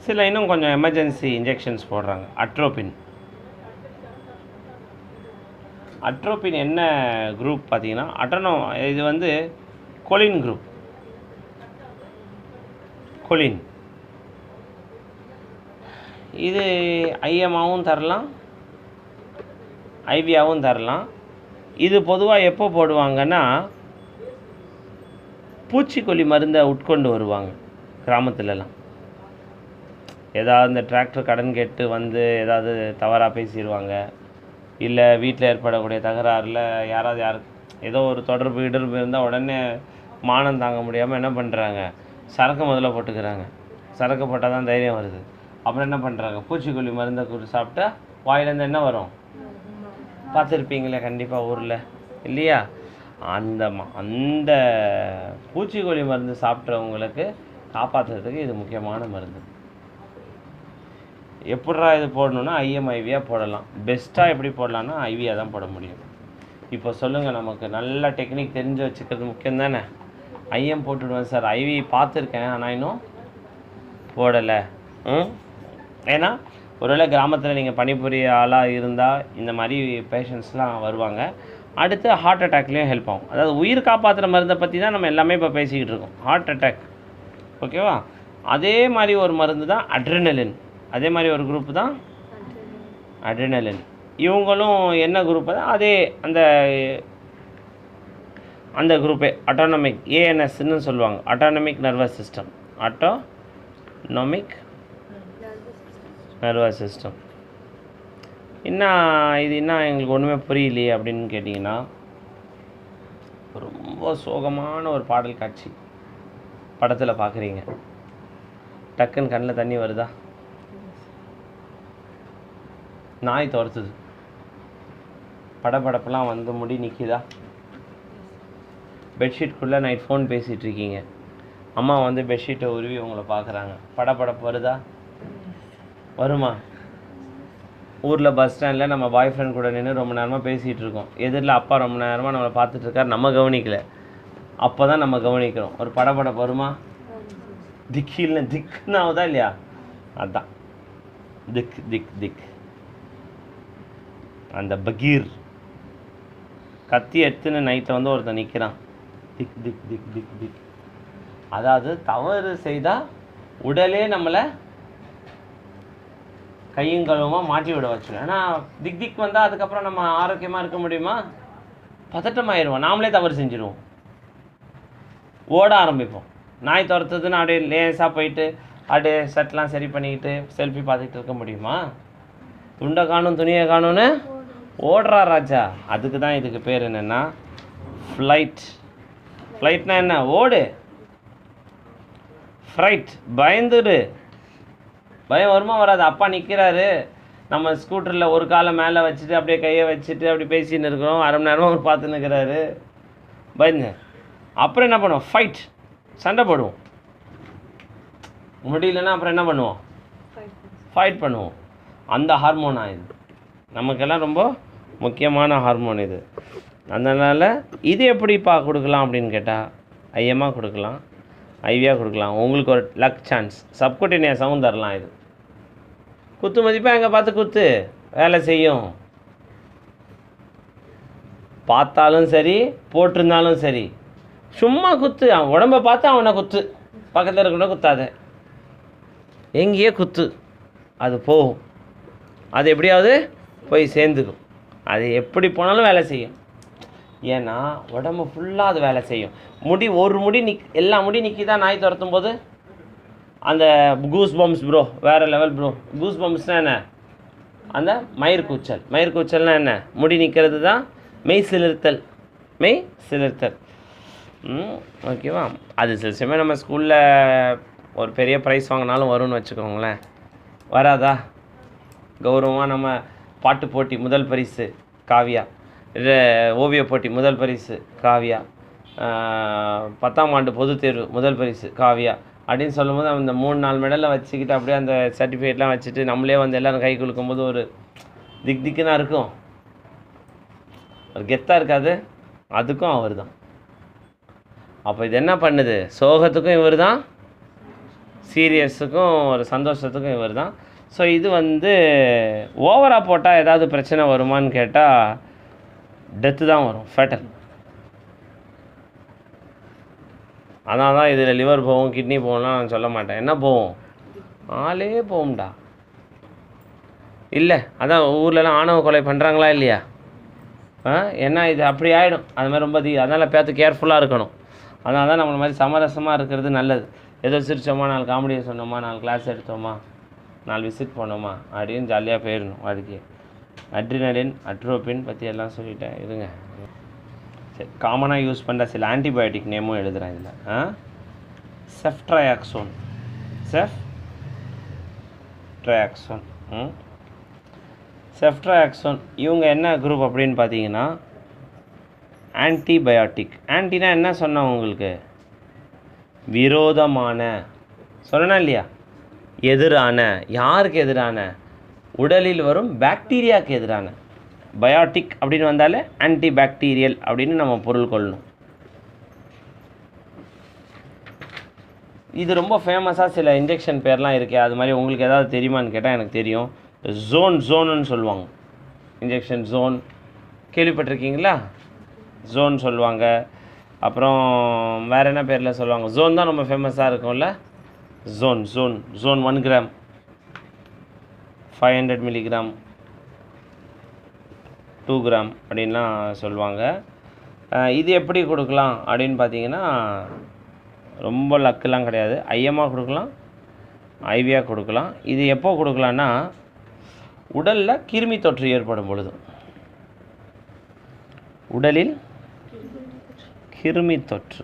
சில இன்னும் கொஞ்சம் எமர்ஜென்சி இன்ஜெக்ஷன்ஸ் போடுறாங்க. அட்ரோபின் என்ன குரூப் பார்த்தீங்கன்னா இது வந்து கொலின் குரூப். கொலின் இது ஐஎம்மாவும் தரலாம், ஐவியாவும் தரலாம். இது பொதுவாக எப்போ போடுவாங்கன்னா பூச்சிக்கொல்லி மருந்தை உட்கொண்டு வருவாங்க கிராமத்துலலாம். ஏதாவது இந்த டிராக்டர் கடன் கேட்டு வந்து ஏதாவது தவறாக பேசிடுவாங்க, இல்லை வீட்டில் ஏற்படக்கூடிய தகராறில் யாராவது ஏதோ ஒரு தொடர்பு இருந்தால் உடனே மானம் தாங்க முடியாமல் என்ன பண்ணுறாங்க, சரக்கு முதல்ல போட்டுக்கிறாங்க. சரக்கு போட்டால் தான் தைரியம் வருது. அப்புறம் என்ன பண்ணுறாங்க, பூச்சிக்கொல்லி மருந்தை சாப்பிட்டா வாயிலேருந்து என்ன வரும் பார்த்துருப்பீங்களே கண்டிப்பாக ஊரில் இல்லையா? அந்த பூச்சிக்கொல்லி மருந்து சாப்பிட்றவங்களுக்கு காப்பாற்றுறதுக்கு இது முக்கியமான மருந்து. எப்படா இது போடணுன்னா ஐவியாக போடலாம். பெஸ்ட்டாக எப்படி போடலான்னா ஐவியாக தான் போட முடியும். இப்போ சொல்லுங்கள், நமக்கு நல்ல டெக்னிக் தெரிஞ்சு வச்சுக்கிறது முக்கியம் தானே. ஐஎம் போட்டுடுவேன் சார், ஐவி பார்த்துருக்கேன் ஆனால் இன்னும் போடலை. ஏன்னா ஒருவேளை கிராமத்தில் நீங்கள் பணிபுரிய ஆளாக இருந்தால் இந்த மாதிரி பேஷண்ட்ஸ்லாம் வருவாங்க. அடுத்து ஹார்ட் அட்டாக்லேயும் ஹெல்ப் ஆகும். அதாவது உயிர் காப்பாற்றுற மருந்தை பற்றி தான் நம்ம எல்லாமே இப்போ பேசிக்கிட்டு இருக்கோம். ஹார்ட் அட்டாக் ஓகேவா? அதே மாதிரி ஒரு மருந்து தான் அட்ரினலின். அதே மாதிரி ஒரு குரூப் தான் அட்ரினலின். இவங்களும் என்ன குரூப்பு தான் அதே அந்த குரூப்பே ஆட்டோனமிக் ஏஎன்எஸ்ன்னு சொல்லுவாங்க. Autonomic nervous system. Autonomic nervous system. இது எங்களுக்கு ஒன்றுமே புரியலையே அப்படின்னு கேட்டிங்கன்னா, ரொம்ப சோகமான ஒரு பாடல் காட்சி படத்தில் பார்க்குறீங்க, டக்குன்னு கண்ணில் தண்ணி வருதா? நாய் துரத்துது, படப்படப்பெல்லாம் வந்து முடி நிற்கிதா? பெட்ஷீட்குள்ளே நைட் ஃபோன் பேசிகிட்ருக்கீங்க, அம்மா வந்து பெட்ஷீட்டை உருவி உங்களை பார்க்குறாங்க, படப்படப்பு வருதா? வருமா? ஊரில் பஸ் ஸ்டாண்டில் நம்ம பாய் ஃப்ரெண்ட் கூட நின்று ரொம்ப நேரமாக பேசிகிட்டு இருக்கோம், எதிரில் அப்பா ரொம்ப நேரமாக நம்மளை பார்த்துட்ருக்கார், நம்ம கவனிக்கலை. அப்போ தான் நம்ம கவனிக்கிறோம். ஒரு படப்படப்பு வருமா? திக்குன்னு ஆகுதா இல்லையா? அதுதான் திக். அந்த பகீர் கத்தி எடுத்துன்னு நைட்டில் வந்து ஒருத்தன் நிற்கிறான். திக். அதாவது தவறு செய்தால் உடலே நம்மளை கையும் கழுவமாக மாட்டி விட வச்சுடும். ஏன்னா திக் வந்தால் அதுக்கப்புறம் நம்ம ஆரோக்கியமாக இருக்க முடியுமா? பதட்டமாயிடுவோம், நாமளே தவறு செஞ்சுடுவோம், ஓட ஆரம்பிப்போம். நாய் துரத்துதுன்னு அப்படியே லேசாக போயிட்டு அப்படியே ஷர்ட்லாம் சரி பண்ணிக்கிட்டு செல்ஃபி பார்த்துக்கிட்டு இருக்க முடியுமா? துண்டை காணும் துணியை காணும்னு ஓடுறா ராஜா. அதுக்கு தான் இதுக்கு பேர் என்னென்னா ஃப்ளைட்னா என்ன? ஓடு. ஃப்ரைட் பயந்துடு. பயம் வருமா வராது? அப்பா நிற்கிறாரு, நம்ம ஸ்கூட்டரில் ஒரு காலை மேலே வச்சுட்டு அப்படியே கையை வச்சுட்டு அப்படி பேசின்னு இருக்கிறோம், அரை மணி நேரமாக அவர் பார்த்துன்னு இருக்கிறாரு, பயந்து. அப்புறம் என்ன பண்ணுவோம்? சண்டை போடுவோம். முடியலன்னா அப்புறம் என்ன பண்ணுவோம்? ஃபைட் பண்ணுவோம். அந்த ஹார்மோனா இது நமக்கெல்லாம் ரொம்ப முக்கியமான ஹார்மோன் இது. அதனால் இது எப்படிப்பா கொடுக்கலாம் அப்படின்னு கேட்டால், ஐஎம்மாக கொடுக்கலாம், ஐவியாக கொடுக்கலாம். உங்களுக்கு ஒரு லக் சான்ஸ் சப்குட்டினியஸாகவும் தரலாம். இது குத்து மதிப்பாக எங்கே பார்த்து குத்து வேலை செய்யும். பார்த்தாலும் சரி போட்டிருந்தாலும் சரி, சும்மா குத்து. அவன் உடம்பை பார்த்து அவனை குத்து, பக்கத்தில் இருக்கிற குத்தாத, எங்கேயே குத்து, அது போகும். அது எப்படியாவது போய் சேர்ந்துக்கும். அது எப்படி போனாலும் வேலை செய்யும். ஏன்னா உடம்பு ஃபுல்லாக அது வேலை செய்யும். ஒரு முடி எல்லா முடி நிற்கிதான் நாய் துரத்தும் போது. அந்த கூஸ் பம்ப்ஸ் ப்ரோ, வேறு லெவல் ப்ரோ. கூஸ் பம்ப்ஸ்னால் என்ன? அந்த மயிர்கூச்சல்னால் என்ன? முடி நிற்கிறது தான் மெய் சிலிர்த்தல். ஓகேவா? அது சில சமயம் நம்ம ஸ்கூலில் ஒரு பெரிய ப்ரைஸ் வாங்கினாலும் வரும்னு வச்சுக்கோங்களேன். வராதா? கௌரவமாக நம்ம பாட்டு போட்டி முதல் பரிசு காவியா, ஓவிய போட்டி முதல் பரிசு காவியா, 10ஆம் ஆண்டு பொதுத் தேர்வு முதல் பரிசு காவியா அப்படின்னு சொல்லும்போது அந்த 3-4 மெடலில் வச்சுக்கிட்டு அப்படியே அந்த சர்டிஃபிகேட்லாம் வச்சுட்டு நம்மளே வந்து எல்லோரும் கை கொடுக்கும்போது ஒரு திக்குன்னா இருக்கும், ஒரு கெத்தாக இருக்காது? அதுக்கும் அவர் தான். அப்போ இது என்ன பண்ணுது? சோகத்துக்கும் இவர் தான், சீரியஸுக்கும் ஒரு சந்தோஷத்துக்கும் இவர் தான். ஸோ இது வந்து ஓவராக போட்டால் ஏதாவது பிரச்சனை வருமானு கேட்டால் டெத்து தான் வரும், ஃபேட்டல். அதனால தான் இதில் லிவர் போகும், கிட்னி போகும்லாம் நான் சொல்ல மாட்டேன். என்ன போகும்? ஆளே போகும்டா. இல்லை அதான் ஊர்லலாம் ஆணவ கொலை பண்ணுறாங்களா இல்லையா? ஏன்னா இது அப்படி ஆகிடும். அது மாதிரி ரொம்ப அதனால் பார்த்து கேர்ஃபுல்லாக இருக்கணும். அதனால தான் நம்மள மாதிரி சமரசமாக இருக்கிறது நல்லது. ஏதோ சிரிச்சோமா, 4 காமெடியை சொன்னோமா, 4 கிளாஸ் எடுத்தோமா, 4 விசிட் போனோமா அப்படின்னு ஜாலியாக போயிடணும் வாழ்க்கையை. அட்ரினலின், அட்ரோபின் பற்றி எல்லாம் சொல்லிட்டேன். இருங்க, சரி. காமனாக யூஸ் பண்ணுற சில ஆன்டிபயோட்டிக் நேமும் எழுதுகிறேன் இதில். செஃப்ட்ரையாக்சோன், செஃப்ட்ரையாக்சோன் இவங்க என்ன குரூப் அப்படின்னு பார்த்தீங்கன்னா ஆன்டிபயோட்டிக். ஆன்டினா என்ன சொன்னோம் உங்களுக்கு? விரோதமான சொன்னா இல்லையா? எதிரான. யாருக்கு எதிரான? உடலில் வரும் பாக்டீரியாவுக்கு எதிரான. பயோட்டிக் அப்படின்னு வந்தாலே ஆன்டிபாக்டீரியல் அப்படின்னு நம்ம பொருள் கொள்ளணும். இது ரொம்ப ஃபேமஸாக சில இன்ஜெக்ஷன் பேர்லாம் இருக்கே, அது மாதிரி உங்களுக்கு ஏதாவது தெரியுமான்னு கேட்டால் எனக்கு தெரியும். ஜோன்னு சொல்லுவாங்க. இன்ஜெக்ஷன் ஜோன் கேள்விப்பட்டிருக்கீங்களா? ஜோன் சொல்லுவாங்க. அப்புறம் வேறு என்ன பேரில் சொல்லுவாங்க? ஜோன் தான் ரொம்ப ஃபேமஸாக இருக்கும்ல. ஜோன் 1 கிராம், 500 மில்லிகிராம், 2 கிராம் அப்படின்லாம் சொல்லுவாங்க. இது எப்படி கொடுக்கலாம் அப்படின்னு பார்த்தீங்கன்னா ரொம்ப லக்கெலாம் கிடையாது. ஐஎம்மாக கொடுக்கலாம், ஐவியாக கொடுக்கலாம். இது எப்போ கொடுக்கலான்னா உடலில் கிருமி தொற்று ஏற்படும் பொழுது. உடலில் கிருமி தொற்று,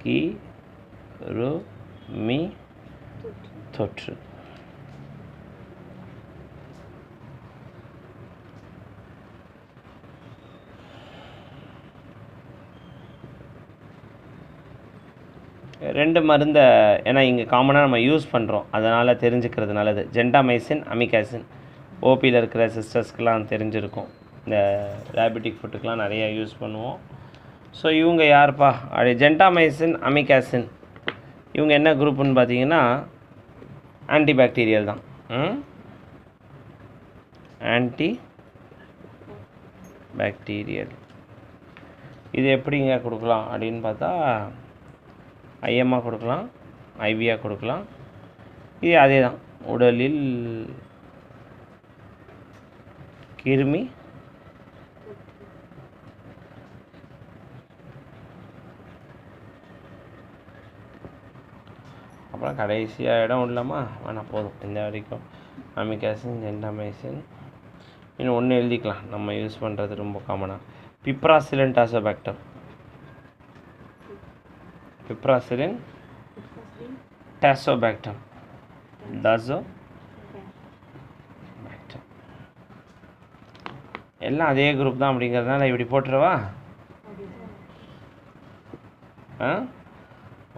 கிருமி தொற்று. ரெண்டு மருந்தை ஏன்னா இங்கே காமனாக நம்ம யூஸ் பண்ணுறோம், அதனால் தெரிஞ்சுக்கிறது நல்லது. Gentamicin, amikacin. ஓபியில் இருக்கிற சிஸ்டர்ஸ்க்கெலாம் தெரிஞ்சிருக்கும். இந்த டயபெட்டிக் ஃபுட்டுக்கெலாம் நிறையா யூஸ் பண்ணுவோம். ஸோ இவங்க யாருப்பா? அப்படி ஜென்டாமைசின், அமிகாசின் இவங்க என்ன குரூப்புன்னு பார்த்தீங்கன்னா ஆன்டிபாக்டீரியல் தான். Anti bacterial. இது எப்படிங்க கொடுக்கலாம் அப்படின்னு பார்த்தா ஐஎம்மாக கொடுக்கலாம், ஐவியாக கொடுக்கலாம். இது அதே தான். உடலில் கிருமி அப்புறம் கடைசியாக இடம் இல்லாமா வேணால் போதும். இந்த வரைக்கும் அமிகாசின், ஜென்டாமைசின். இன்னும் ஒன்று எழுதிக்கலாம், நம்ம யூஸ் பண்ணுறது ரொம்ப காமனாக. பிப்ராசிலின் டாசோபாக்டர், பிப்ராசிலின் டாசோபாக்டர், எல்லாம் அதே குரூப் தான் அப்படிங்கிறதுனால இப்படி போட்டுருவா.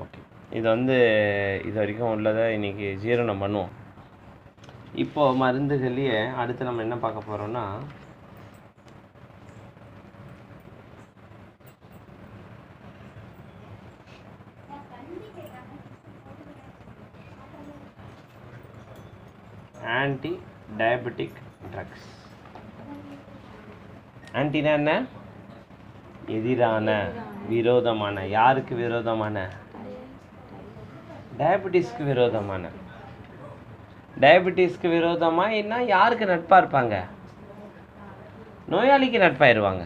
ஓகே, இது வந்து இது வரைக்கும் உள்ளதை இன்றைக்கி ஜீரணம் பண்ணுவோம். இப்போது மருந்துகள்லேயே அடுத்து நம்ம என்ன பார்க்க போகிறோம்னா ஆன்டி டயபெட்டிக் ட்ரக்ஸ். ஆன்டினா என்ன? எதிரான, விரோதமான. யாருக்கு விரோதமான? டயபெட்டிஸ்க்கு விரோதமான. டயபெட்டிஸ்க்கு விரோதமாக என்ன? யாருக்கு நட்பாக இருப்பாங்க? நோயாளிக்கு நட்பாயிருவாங்க.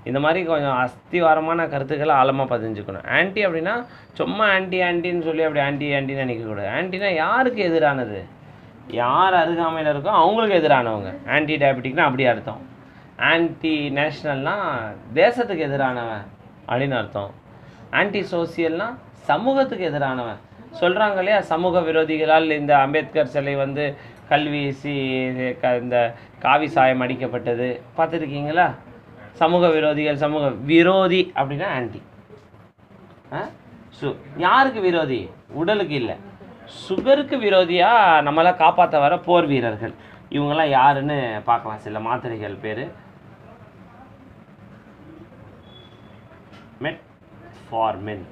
இந்த மாதிரி கொஞ்சம் அஸ்திவாரமான கருத்துக்களை ஆழமாக பதிஞ்சுக்கணும். ஆன்டி அப்படின்னா சும்மா ஆன்டின்னு சொல்லி அப்படி ஆன்டின்னு நினைக்கக்கூடாது. ஆன்டினா யாருக்கு எதிரானது? யார் அருகாமையில் இருக்கோ அவங்களுக்கு எதிரானவங்க. ஆன்டி டயபெட்டிக்னா அப்படி அர்த்தம். ஆன்டி நேஷ்னல்னால் தேசத்துக்கு எதிரானவன் அப்படின்னு அர்த்தம். ஆன்டி சோசியல்னால் சமூகத்துக்கு எதிரானவன். சொல்கிறாங்க இல்லையா, சமூக விரோதிகளால் இந்த அம்பேத்கர் சிலை வந்து கல்வீசி இந்த காவி சாயம் அடிக்கப்பட்டது பார்த்துருக்கீங்களா? சமூக விரோதிகள், சமூக விரோதி அப்படின்னா ஆன்டி. யாருக்கு விரோதி? உடலுக்கு இல்லை, சுகருக்கு விரோதியாக நம்மளை காப்பாற்ற வர போர் வீரர்கள். இவங்கெல்லாம் யாருன்னு பார்க்கலாம். சில மாத்திரைகள் பேர் மெட்ஃபார்மின்.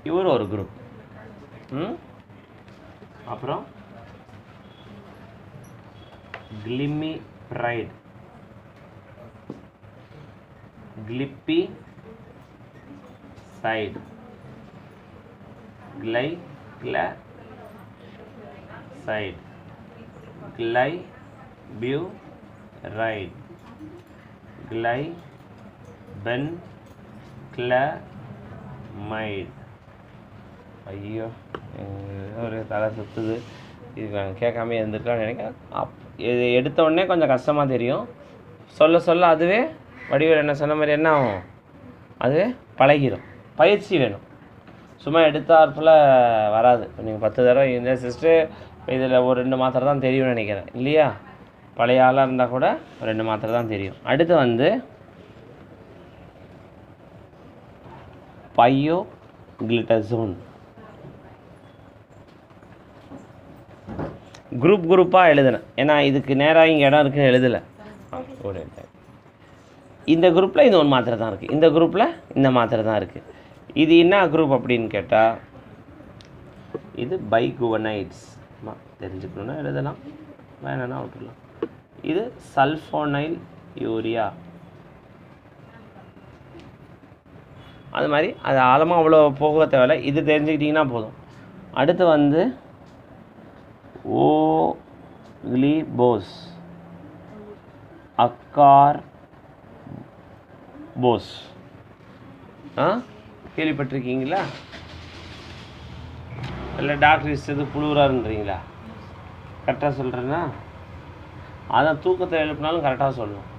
இவர் ஒரு குரூப். அப்புறம் கிளிமிப்ரைட், கிளிப்பிசைடு, கிளைக்ளசைடு, கிளைபியூரைடு, கிளைபென்கிளமைடு. ஐயோ ஒரு தலை சுற்றுது. இது நாங்கள் கேட்காம இருந்திருக்கலாம்னு நினைக்கிறேன். இது எடுத்த உடனே கொஞ்சம் கஷ்டமாக தெரியும். சொல்ல சொல்ல அதுவே வடிவேல் என்ன சொன்ன மாதிரி என்ன ஆகும், அதுவே பழகிடும். பயிற்சி வேணும். சும்மா எடுத்தாற்போல் வராது. நீங்கள் 10 தடவை இந்த சிஸ்டர் இதில் ஒரு 2 மாத்திரை தான் தெரியும்னு நினைக்கிறேன் இல்லையா? பழைய ஆளாக இருந்தால் கூட ஒரு 2 மாத்திரை தான் தெரியும். அடுத்து வந்து பயோக்ளிட்டசோன். குரூப்பாக எழுதுனேன். ஏன்னா இதுக்கு நேராக இங்கே இடம் இருக்குன்னு எழுதலை. இந்த குரூப்பில் இது ஒரு மாத்திரை தான் இருக்குது, இந்த குரூப்பில் இந்த மாத்திரை தான் இருக்குது. இது என்ன குரூப் அப்படின்னு கேட்டால் இது பைகுவனைட்ஸ். தெரிஞ்சுக்கணுன்னா எழுதலாம், வேணும்னா விட்டுடலாம். இது சல்ஃபோனைல் யூரியா. அது மாதிரி அது ஆழமாக அவ்வளோ போக தேவையில்லை, இது தெரிஞ்சுக்கிட்டிங்கன்னா போதும். அடுத்து வந்து ஓக்லிபோஸ், அக்கார்போஸ். கேள்விப்பட்டிருக்கீங்களா? இல்லை டாக்டர் இஷ்டது புழுவுறாருன்றீங்களா? கரெக்டாக சொல்கிறேன்னா அதான் தூக்கத்தை எழுப்பினாலும் கரெக்டாக சொல்லணும்.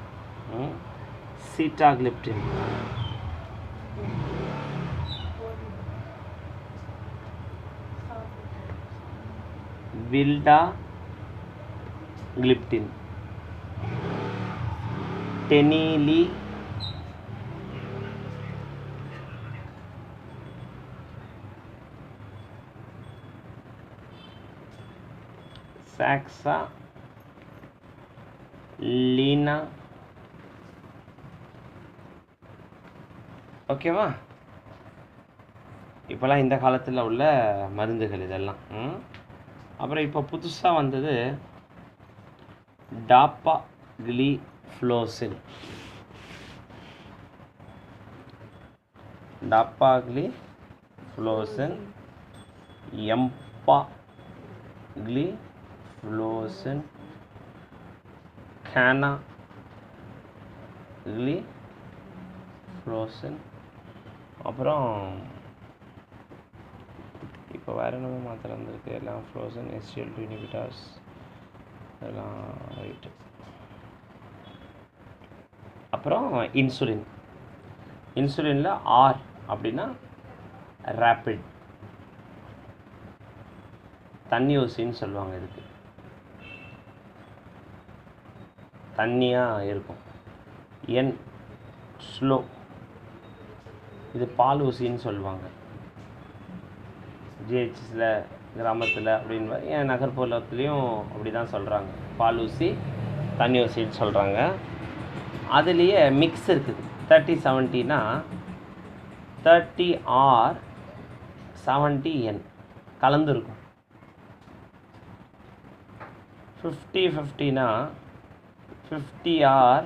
சீட்டாக்லிப்டின், வில்டாக்லிப்டின், டெனிலி, சாக்ஸா, லீனா. ஓகேவா? இப்போலாம் இந்த காலத்தில் உள்ள மருந்துகள் இதெல்லாம். அப்புறம் இப்போ புதுசாக வந்தது டாப்பாக்ளிஃப்ளோசின். டாப்பாக்ளிஃப்ளோசின், எம்பாக்ளிஃப்ளோசின், கேனாக்ளிஃப்ளோசின். அப்புறம் இப்போ வேறு என்னமோ மாத்திரை வந்திருக்கு. எல்லாம் ஃப்ளோசன், SGLT இனிபிட்டார்ஸ் எல்லாம் ரைட்டு. அப்புறம் இன்சுலின். இன்சுலினில் ஆர் அப்படின்னா ரேப்பிட், தண்ணி ஊசின்னு சொல்லுவாங்க. இதுக்கு தண்ணியாக இருக்கும். என் ஸ்லோ, இது பால் ஊசின்னு சொல்லுவாங்க. ஜிஹெச்சில் கிராமத்தில் அப்படின்னு என் நகர்ப்புறத்துலேயும் அப்படி தான் சொல்கிறாங்க. பால் ஊசி, தண்ணி ஊசின்னு சொல்கிறாங்க. அதுலேயே மிக்ஸ் இருக்குது. 30-70னா 30R 70N கலந்துருக்கும். 50-50னா 50R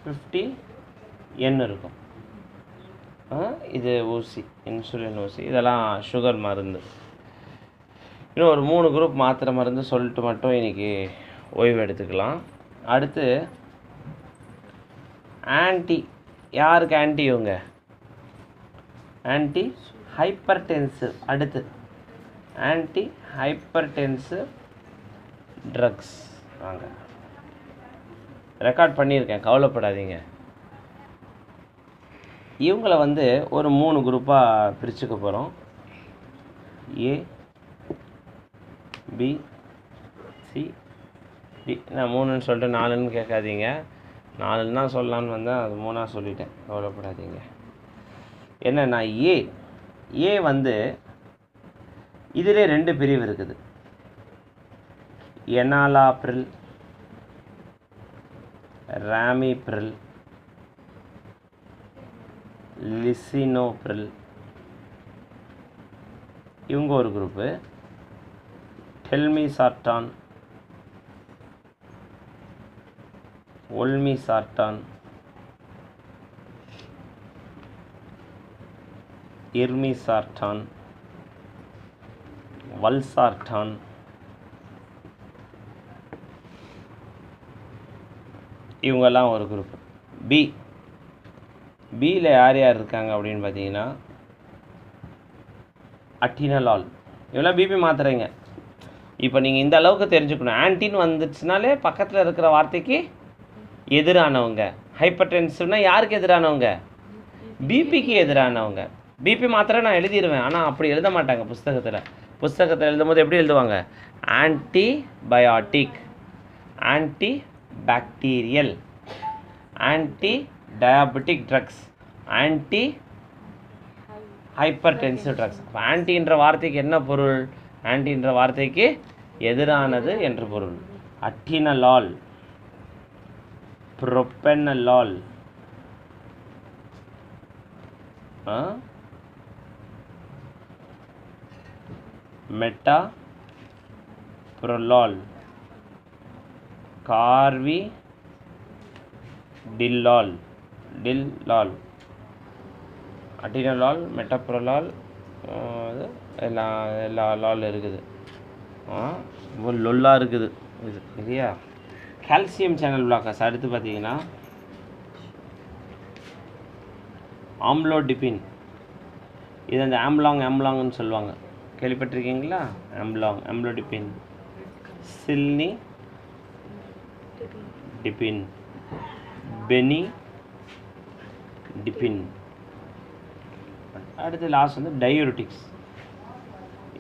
50N இருக்கும். இது ஊசி, இன்சுலின் ஊசி. இதெல்லாம் சுகர் மருந்து. இன்னும் ஒரு 3 குரூப் மாத்திரை மருந்து சொல்லிட்டு மட்டும் இன்றைக்கி ஓய்வு எடுத்துக்கலாம். அடுத்து ஆன்டி. யாருக்கு ஆன்டி? இவங்க ஆன்டி ஹைப்பர்டென்சிவ். அடுத்து ஆன்டி ஹைப்பர்டென்சிவ் ட்ரக்ஸ். வாங்க, ரெக்கார்ட் பண்ணியிருக்கேன், கவலைப்படாதீங்க. இவங்களை வந்து ஒரு 3 குரூப்பாக பிரிச்சுக்க போகிறோம். ஏ, பி, சி, டி. நான் 3ன்னு சொல்லிட்டு 4ன்னு கேட்காதீங்க. 4ன்னு தான் சொல்லலான்னு வந்தேன், அது 3ஆக சொல்லிட்டேன், கவலைப்படாதீங்க. என்னென்னா ஏ வந்து இதிலே 2 பிரிவு இருக்குது. எனாலாப்ரில், ராமிப்ரில், லிசினோப்ரில். இவங்க ஒரு குரூப்பு. டெல்மிசார்டான், ஒல்மிசார்டான், இர்மிசார்டான், வல்சார்டான், இவங்கெல்லாம் ஒரு குரூப். பியில் யார் யார் இருக்காங்க அப்படின்னு பார்த்தீங்கன்னா அட்டினலால். இவெல்லாம் பிபி மாத்திரைங்க. இப்போ நீங்கள் இந்த அளவுக்கு தெரிஞ்சுக்கணும். ஆன்டின்னு வந்துச்சுனாலே பக்கத்தில் இருக்கிற வார்த்தைக்கு எதிரானவங்க. ஹைப்பர் டென்சிவ்னா யாருக்கு எதிரானவங்க? பிபிக்கு எதிரானவங்க. பிபி மாத்திரை நான் எழுதிடுவேன், ஆனால் அப்படி எழுத மாட்டாங்க புஸ்தகத்தில் எழுதும்போது எப்படி எழுதுவாங்க? Antibiotic, anti bacterial, anti diabetic drugs, anti hypertensive drugs. ஆன்டின்ற வார்த்தைக்கு என்ன பொருள்? ஆன்டின்ற வார்த்தைக்கு எதிரானது என்று பொருள். அட்டினலால், புரோபெனலால், மெட்டாப்ரோலால், கார்விடில்லால், அட்டினலால், மெட்டாப்ரோலால், எல்லா லால் இருக்குது. லொல்லாக இருக்குது இது இல்லையா? Calcium channel blockers. அடுத்து பார்த்தீங்கன்னா ஆம்லோடிபின். இது அந்த ஆம்லாங்னு சொல்லுவாங்க, கேள்விப்பட்டிருக்கீங்களா? ஆம்லோடிபின், சில்னி டிபின், பெனி டிபின். அடுத்து லாஸ்ட் வந்து டயூரிட்டிக்ஸ்.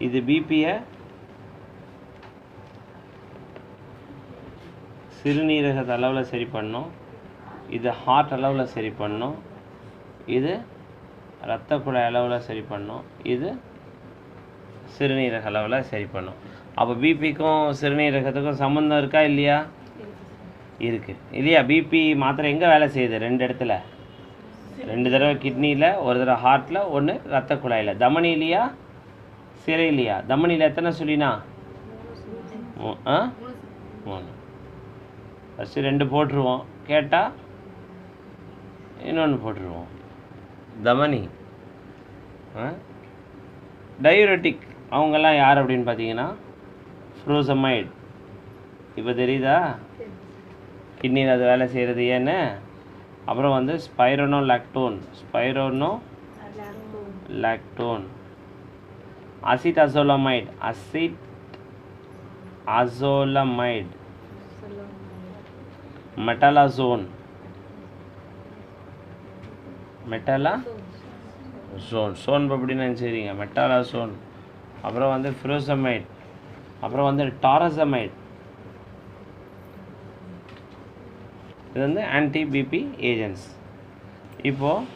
இது பிபியை சிறுநீரக அளவில் சரி பண்ணும், இது ஹார்ட் அளவில் சரி பண்ணும், இது இரத்த குழாய் அளவில் சரி பண்ணும், இது சிறுநீரக அளவில் சரி பண்ணும். அப்போ பிபிக்கும் சிறுநீரகத்துக்கும் சம்மந்தம் இருக்கா இல்லையா? இருக்குது இல்லையா? பிபி மாத்திரை எங்கே வேலை செய்யுது? 2 இடத்துல. 2 தடவை கிட்னியில், ஒரு தடவை ஹார்ட்டில், ஒன்று ரத்த குழாயில். தமனிலையா சிறையிலையா? தமனியில் எத்தனை சொல்லினா? 3. ஃபஸ்ட்டு 2 போட்டுருவோம், கேட்டால் இன்னொன்று போட்டுருவோம். தமனி. டயூரெட்டிக் அவங்கெல்லாம் யார் அப்படின்னு பார்த்தீங்கன்னா ஃப்ரூசமைட். இப்போ தெரியுதா கிட்னியில் அது வேலை செய்கிறது ஏன்னு? அப்புறம் வந்து ஸ்பைரோனோலாக்டோன், அசிட்டசோலமைட், மெட்டலாசோன், சோன் அப்படின்னு நினச்சிக்கிறீங்க, மெட்டலாசோன். அப்புறம் வந்து ஃப்ரூசமைட், அப்புறம் வந்து டாரசமைட். இது வந்து ஆன்டி பிபி ஏஜென்ட்ஸ். இப்போது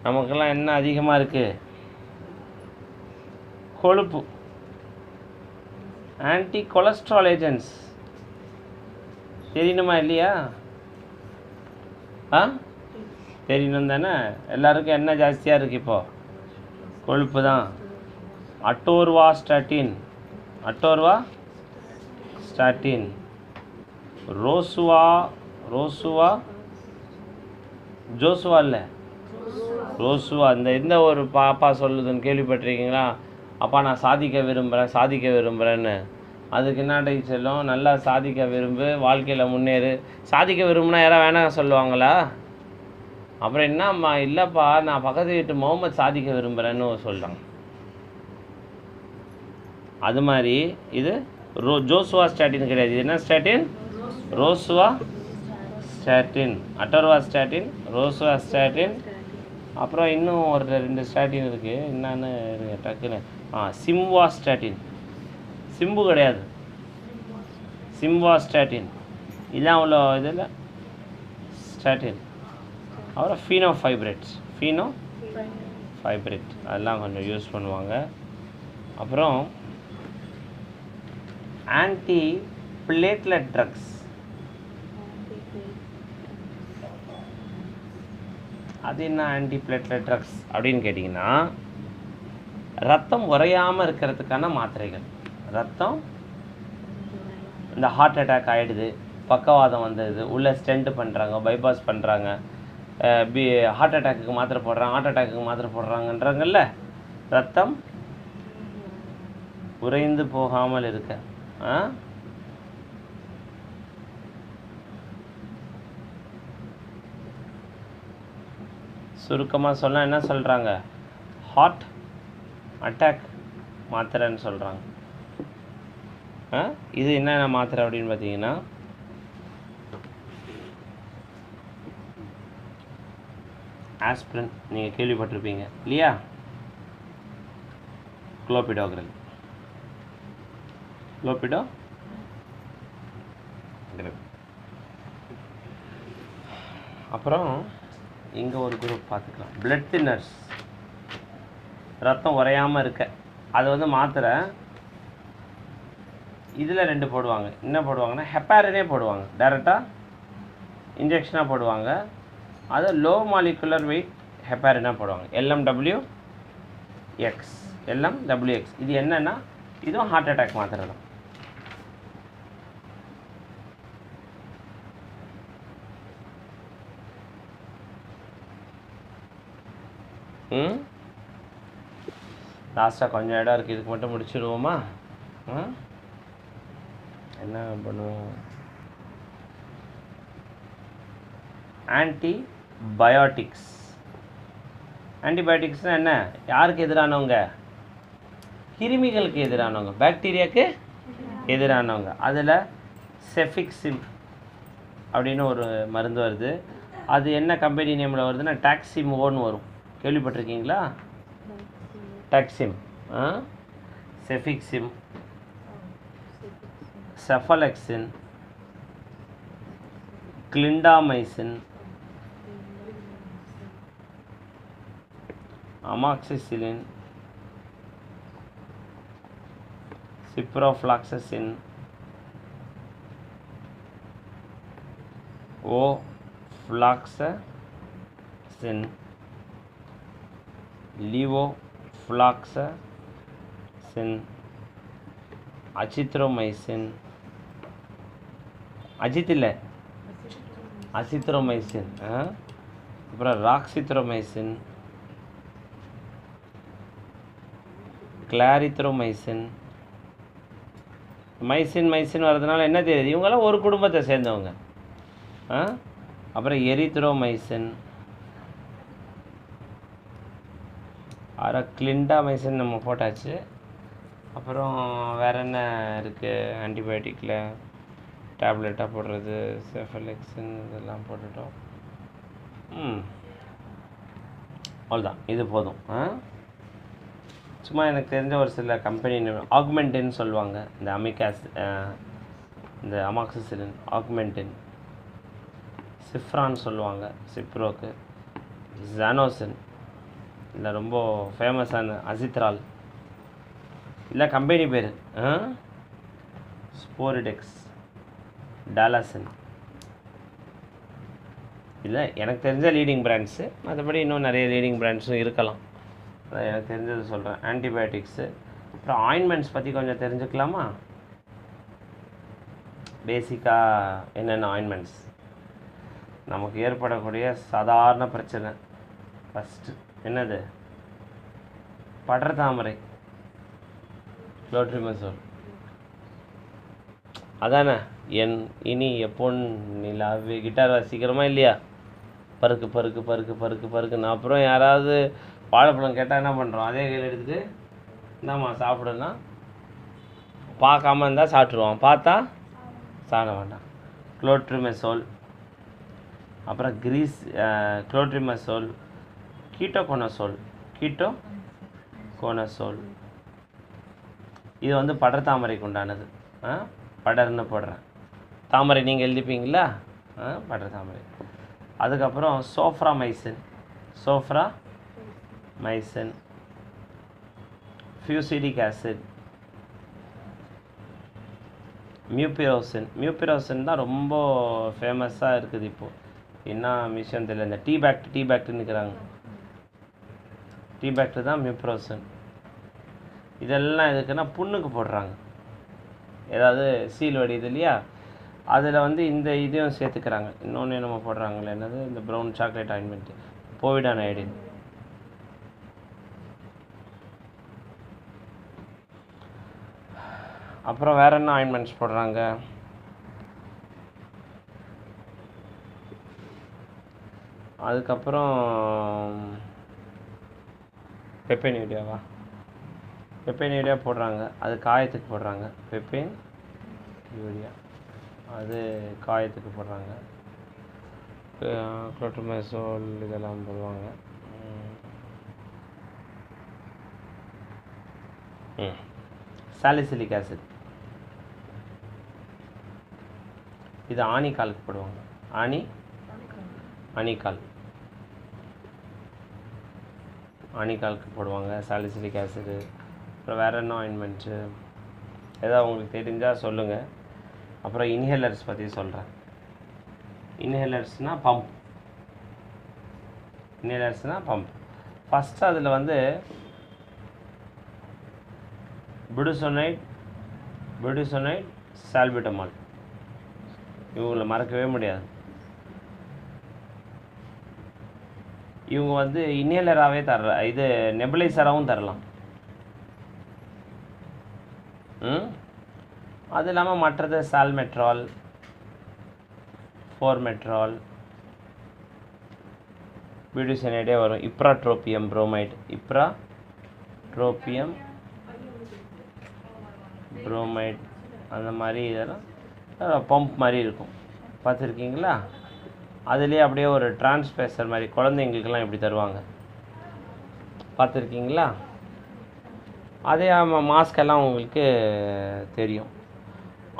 நமக்கெல்லாம் என்ன அதிகமாக இருக்குது? கொழுப்பு. ஆன்டி கொலஸ்ட்ரால் ஏஜென்ட்ஸ் தெரியணுமா இல்லையா? தெரியணும் தானே? எல்லாருக்கும் என்ன ஜாஸ்தியாக இருக்குது இப்போது? கொழுப்பு தான். அட்டோர்வாஸ்டாட்டின், ஜோசுவா இல்லை, ரோசுவா. இந்த ஒரு பாப்பா சொல்லுதுன்னு கேள்விப்பட்டிருக்கீங்களா? அப்பா நான் சாதிக்க விரும்புகிறேன்னு. அதுக்கு என்ன செல்லும்? நல்லா சாதிக்க விரும்பு, வாழ்க்கையில் முன்னேறு. சாதிக்க விரும்புனா யாராவது வேணாம் சொல்லுவாங்களா? அப்புறம் என்னம்மா? இல்லைப்பா நான் பக்கத்து வீட்டு முகமது சாதிக்க விரும்புகிறேன்னு சொல்கிறாங்க. அது மாதிரி இது ஜோசுவா ஸ்டாட்டின் கிடையாது. இது என்ன statin? Rosuvastatin, atorvastatin, rosuvastatin. அப்புறம் இன்னும் ஒரு 2 ஸ்டாட்டின் இருக்குது. என்னன்னு டக்குன்னு சிம்வாஸ்டாட்டின். சிம்பு கிடையாது, சிம்வாஸ்டாட்டின். இதான் அவ்வளோ இதில் ஸ்டாட்டின். அப்புறம் ஃபீனோஃபைப்ரேட் அதெல்லாம் கொஞ்சம் யூஸ் பண்ணுவாங்க. அப்புறம் ஆன்டி பிளேட்லெட் ட்ரக்ஸ். அது என்ன ஆன்டி பிளேட்லெட் ட்ரக்ஸ் அப்படின்னு கேட்டிங்கன்னா, ரத்தம் உறையாமல் இருக்கிறதுக்கான மாத்திரைகள். ரத்தம் இந்த ஹார்ட் அட்டாக் ஆகிடுது, பக்கவாதம் வந்தது, உள்ளே ஸ்டெண்ட் பண்ணுறாங்க, பைபாஸ் பண்ணுறாங்க, ஹார்ட் அட்டாக்குக்கு மாத்திரை போடுறாங்க, ஹார்ட் அட்டாக்குக்கு மாத்திரை போடுறாங்கன்றாங்கல்ல, ரத்தம் உறைந்து போகாமல் இருக்க. சுருக்கமாக சொன்னால் என்ன சொல்கிறாங்க? ஹார்ட் அட்டாக் மாத்திரைன்னு சொல்கிறாங்க. இது என்னென்ன மாத்திரை அப்படின்னு பார்த்தீங்கன்னா, ஆஸ்பிரின் நீங்கள் கேள்விப்பட்டிருப்பீங்க இல்லையா? குளோபிடோகிரல், அப்புறம் இங்கே ஒரு குரூப் பார்த்துக்கலாம், பிளட் தின்னர்ஸ். ரத்தம் உறையாமல் இருக்க அது வந்து மாத்திரை. இதில் 2 போடுவாங்க. என்ன போடுவாங்கன்னா, ஹெப்பாரினே போடுவாங்க, டைரெக்டாக இன்ஜெக்ஷனாக போடுவாங்க. அது லோ மாலிகுலர் வெயிட் ஹெப்பாரினாக போடுவாங்க, LMWX. இது என்னென்னா, இதுவும் ஹார்ட் அட்டாக் மாத்திரை தான். லாஸ்ட்டாக கொஞ்சம் இடம் இருக்குது, இதுக்கு மட்டும் முடிச்சுடுவோமா? என்ன பண்ணுவோம்? ஆன்டிபயோட்டிக்ஸ்னால் என்ன? யாருக்கு எதிரானவங்க? கிருமிகளுக்கு எதிரானவங்க, பாக்டீரியாவுக்கு எதிரானவங்க. அதில் செஃபிக்சிம் அப்படின்னு ஒரு மருந்து வருது. அது என்ன கம்பெனி நேமில் வருதுன்னா, டாக்ஸிமோன்னு வரும். கேள்விப்பட்டிருக்கீங்களா? Taxim, cefixime, cephalexin, clindamycin, amoxicillin, ciprofloxacin, ofloxacin, levofloxacin, azithromycin, Ajith இல்லை, அசித்ரோமைசின், அப்புறம் ராக்சித்ரோமைசின், கிளாரித்ரோமைசின். மைசின் வர்றதுனால என்ன தெரியுது? இவங்கெல்லாம் ஒரு குடும்பத்தை சேர்ந்தவங்க. அப்புறம் எரித்ரோமைசின், கிளிண்டாமைசின் நம்ம போட்டாச்சு. அப்புறம் வேறு என்ன இருக்குது ஆன்டிபயோட்டிக்கில் டேப்லெட்டாக போடுறது? செஃபலெக்சின் இதெல்லாம் போட்டுட்டோம். அவ்வளோதான், இது போதும். சும்மா எனக்கு தெரிஞ்ச ஒரு சில கம்பெனி ஆக்மெண்டின் சொல்லுவாங்க. இந்த இந்த அமாக்சிசிலின் ஆக்மெண்டின். சிஃப்ரான் சொல்லுவாங்க சிப்ரோக்கு. ஜானோசின் இல்லை ரொம்ப ஃபேமஸான அசித்ரால் இல்லை கம்பெனி பேர் ஸ்போரிடெக்ஸ், டாலாசின். இல்லை எனக்கு தெரிஞ்ச லீடிங் பிராண்ட்ஸு. மற்றபடி இன்னும் நிறைய லீடிங் பிராண்ட்ஸும் இருக்கலாம். அதை எனக்கு தெரிஞ்சது சொல்கிறேன். ஆன்டிபயோட்டிக்ஸு. அப்புறம் ஆயின்மெண்ட்ஸ் பற்றி கொஞ்சம் தெரிஞ்சுக்கலாமா? பேசிக்காக என்னென்ன ஆயின்மெண்ட்ஸ் நமக்கு ஏற்படக்கூடிய சாதாரண பிரச்சனை. ஃபஸ்ட்டு என்னது? படர்தாமரை, குளோட்ரிமசோல். அதானே இனி எப்போன்னு நிலாவே கிட்டார் வாசிக்கிறோமா இல்லையா? பருக்கு பருக்கு பருக்கு பருக்கு பருக்குன்னு. அப்புறம் யாராவது வாழைப்பழம் கேட்டால் என்ன பண்ணுறோம்? அதே கையில் எடுத்துகிட்டு இந்தாம்மா சாப்பிடுன்னா பார்க்காம இருந்தால் சாப்பிட்ருவான், பார்த்தா சாப்பிட வேண்டாம். குளோட்ரிமசோல், அப்புறம் குளோட்ரிமசோல், கீட்டோகோனசோல். இது வந்து படர்தாமரைக்கு உண்டானது. படர்னு போடுறேன், தாமரை நீங்கள் எழுதிப்பீங்களா? படர்தாமரை. அதுக்கப்புறம் சோஃப்ராமைசின், ஃபியூசிடிக் ஆசிட், மியூபிரோசின் தான் ரொம்ப ஃபேமஸாக இருக்குது இப்போது. என்ன விஷயம் தெரியல, இந்த டீ பேக்ட்னு இருக்கிறாங்க. டீ பேக்டர் தான் மியூப்ரோசின். இதெல்லாம் எதுக்குன்னா புண்ணுக்கு போடுறாங்க. ஏதாவது சீல் வடியுது இல்லையா, அதில் வந்து இந்த இதையும் சேர்த்துக்கிறாங்க. இன்னொன்று நம்ம போடுறாங்களே, என்னது, இந்த ப்ரௌன் சாக்லேட் ஆயின்மெண்ட்டு, போவிடான் அயோடின். அப்புறம் வேறு என்ன ஆயின்மெண்ட்ஸ் போடுறாங்க? அதுக்கப்புறம் பெப்பேனியூரியாவா, பெப்பேனியூரியா போடுறாங்க. அது காயத்துக்கு போடுறாங்க. பெப்பேன் யூரியா அது காயத்துக்கு போடுறாங்க. குளோட்ரமைசோல் இதெல்லாம் போடுவாங்க. சாலிசிலிக் ஆசிட் இது ஆணிக்காலுக்கு போடுவாங்க. ஆணிக்காலுக்கு போடுவாங்க சாலிசிலிக் ஆசிடு. அப்புறம் வேறு என்ன ஆயின்மெண்ட்ஸு ஏதாவது உங்களுக்கு தெரிஞ்சால் சொல்லுங்கள். அப்புறம் இன்ஹேலர்ஸ் பற்றி சொல்கிறேன். இன்ஹேலர்ஸ்னால் பம்ப். ஃபஸ்ட்டு அதில் வந்து புடிசோனைட் சால்பிட்டமால், இவங்களை மறக்கவே முடியாது. இவங்க வந்து இன்ஹேலராகவே இது நெபுலைசராகவும் தரலாம். அது இல்லாமல் மற்றது சால்மெட்ரால், ஃபோர்மெட்ரால், பியூட்டிசனைடே வரும். இப்ராட்ரோபியம் புரோமைட் அந்த மாதிரி இதெல்லாம் பம்ப் மாதிரி இருக்கும், பார்த்துருக்கீங்களா? அதுலேயே அப்படியே ஒரு டிரான்ஸ்பேசர் மாதிரி குழந்தைங்களுக்கெல்லாம் எப்படி தருவாங்க, பார்த்துருக்கீங்களா? அதே மாஸ்கெல்லாம் உங்களுக்கு தெரியும்.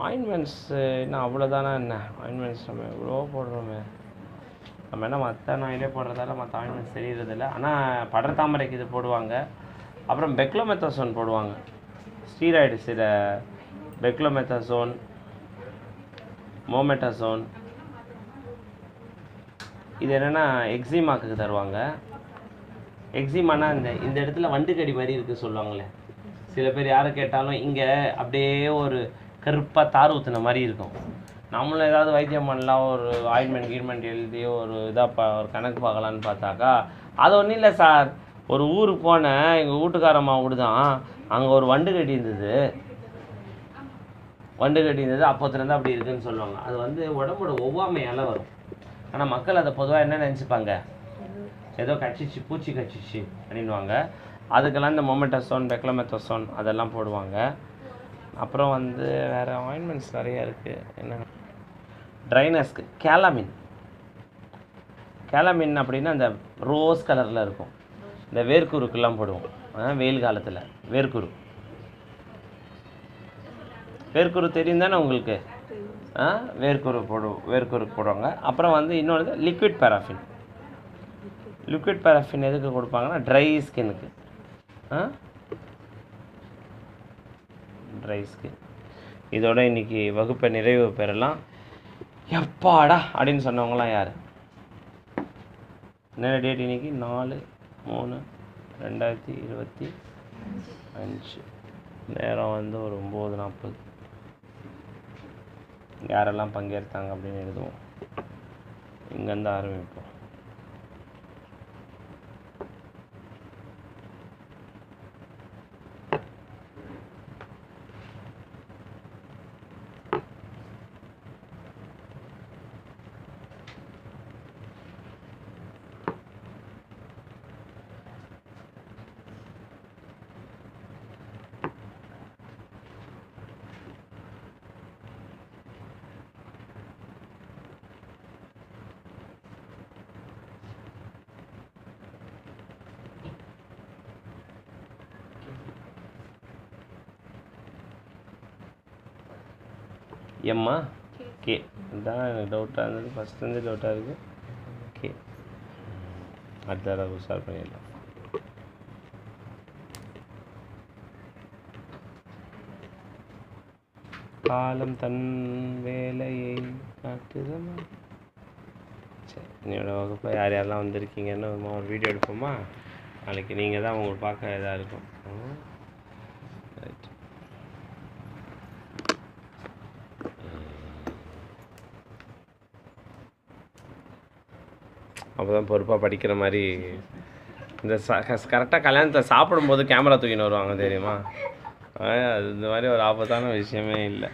ஆயின்மெண்ட்ஸ் என்ன அவ்வளோதானா என்ன? ஆயின்மெண்ட்ஸ் நம்ம எவ்வளோ போடுறோமே, நம்ம என்ன மற்ற நாயிலே போடுறதால மற்ற ஆயின்மெண்ட்ஸ் தெரியறதில்ல. ஆனால் படர்தாமரைக்கு இது போடுவாங்க. அப்புறம் பெக்லோமெத்தசோன் போடுவாங்க. ஸ்டீராய்டு சில பெக்லோமெத்தசோன், மோமெட்டசோன். இது என்னென்னா எக்ஸிமாக்கு தருவாங்க. எக்ஸிமானா இந்த இடத்துல வண்டுக்கடி மாதிரி இருக்குது சொல்லுவாங்களே சில பேர். யாரை கேட்டாலும் இங்கே அப்படியே ஒரு கருப்பாக தார் ஊற்றுன மாதிரி இருக்கும். நம்மளும் ஏதாவது வைத்தியம் பண்ணலாம், ஒரு ஆயின்மெண்ட் எழுதி ஒரு ஒரு கணக்கு பார்க்கலான்னு பார்த்தாக்கா, அது ஒன்றும் இல்லை சார். ஒரு ஊருக்கு போனேன், எங்கள் வீட்டுக்காரம்மா வீடு தான். அங்கே ஒரு வண்டு கட்டி இருந்தது, அப்போத்துலேருந்து அப்படி இருக்குதுன்னு சொல்லுவாங்க. அது வந்து உடம்போட ஒவ்வாமையால் வரும். ஆனால் மக்கள் அதை பொதுவாக என்ன நினச்சிப்பாங்க, ஏதோ பூச்சி கட்சிச்சு அப்படின்வாங்க. அதுக்கெல்லாம் இந்த மொமெட்டசோன், பெக்லோமெத்தசோன் அதெல்லாம் போடுவாங்க. அப்புறம் வந்து வேறு ஆயின்மெண்ட்ஸ் நிறையா இருக்குது. என்ன ட்ரைனஸ்க்கு கேலமின் அப்படின்னா அந்த ரோஸ் கலரில் இருக்கும். இந்த வேர்க்குருக்கெல்லாம் போடுவோம் வெயில் காலத்தில். வேர்க்குரு தெரியும் தானே உங்களுக்கு? வேர்க்குருக்கு போடுவாங்க. அப்புறம் வந்து இன்னொன்று லிக்விட் பேராஃபின் எதுக்கு கொடுப்பாங்கன்னா ட்ரை ஸ்கின்னுக்கு. இதோட இன்றைக்கி வகுப்பை நிறைவு பெறலாம். எப்பாடா அப்படின்னு சொன்னவங்களாம் யார்? என்ன டேட் இன்றைக்கி? 4/3/2025. நேரம் வந்து ஒரு 9:40. யாரெல்லாம் பங்கேற்றாங்க அப்படின்னு எழுதுவோம். இங்கேருந்து ஆரம்பிப்போம். எம்மா கே இதுதான் எனக்கு டவுட்டாக இருந்தது. ஃபஸ்ட்லேருந்து டவுட்டாக இருக்குது. கே அடுத்த தடவை உஷார் பண்ணிடலாம். காலம் தன் வேலையை காட்டுதமா. சரி, என்னோட வகுப்பில் யார் யாரெல்லாம் வந்திருக்கீங்கன்னு ஒரு வீடியோ எடுப்போமா? நாளைக்கு நீங்கள் தான் உங்களுக்கு பார்க்க இதாக இருக்கும். அப்போ தான் பொறுப்பாக படிக்கிற மாதிரி. இந்த கரெக்டாக கல்யாணத்தை சாப்பிடும்போது கேமரா தூக்கின்னு வருவாங்க தெரியுமா? அது இந்த மாதிரி ஒரு ஆபத்தான விஷயமே இல்லை.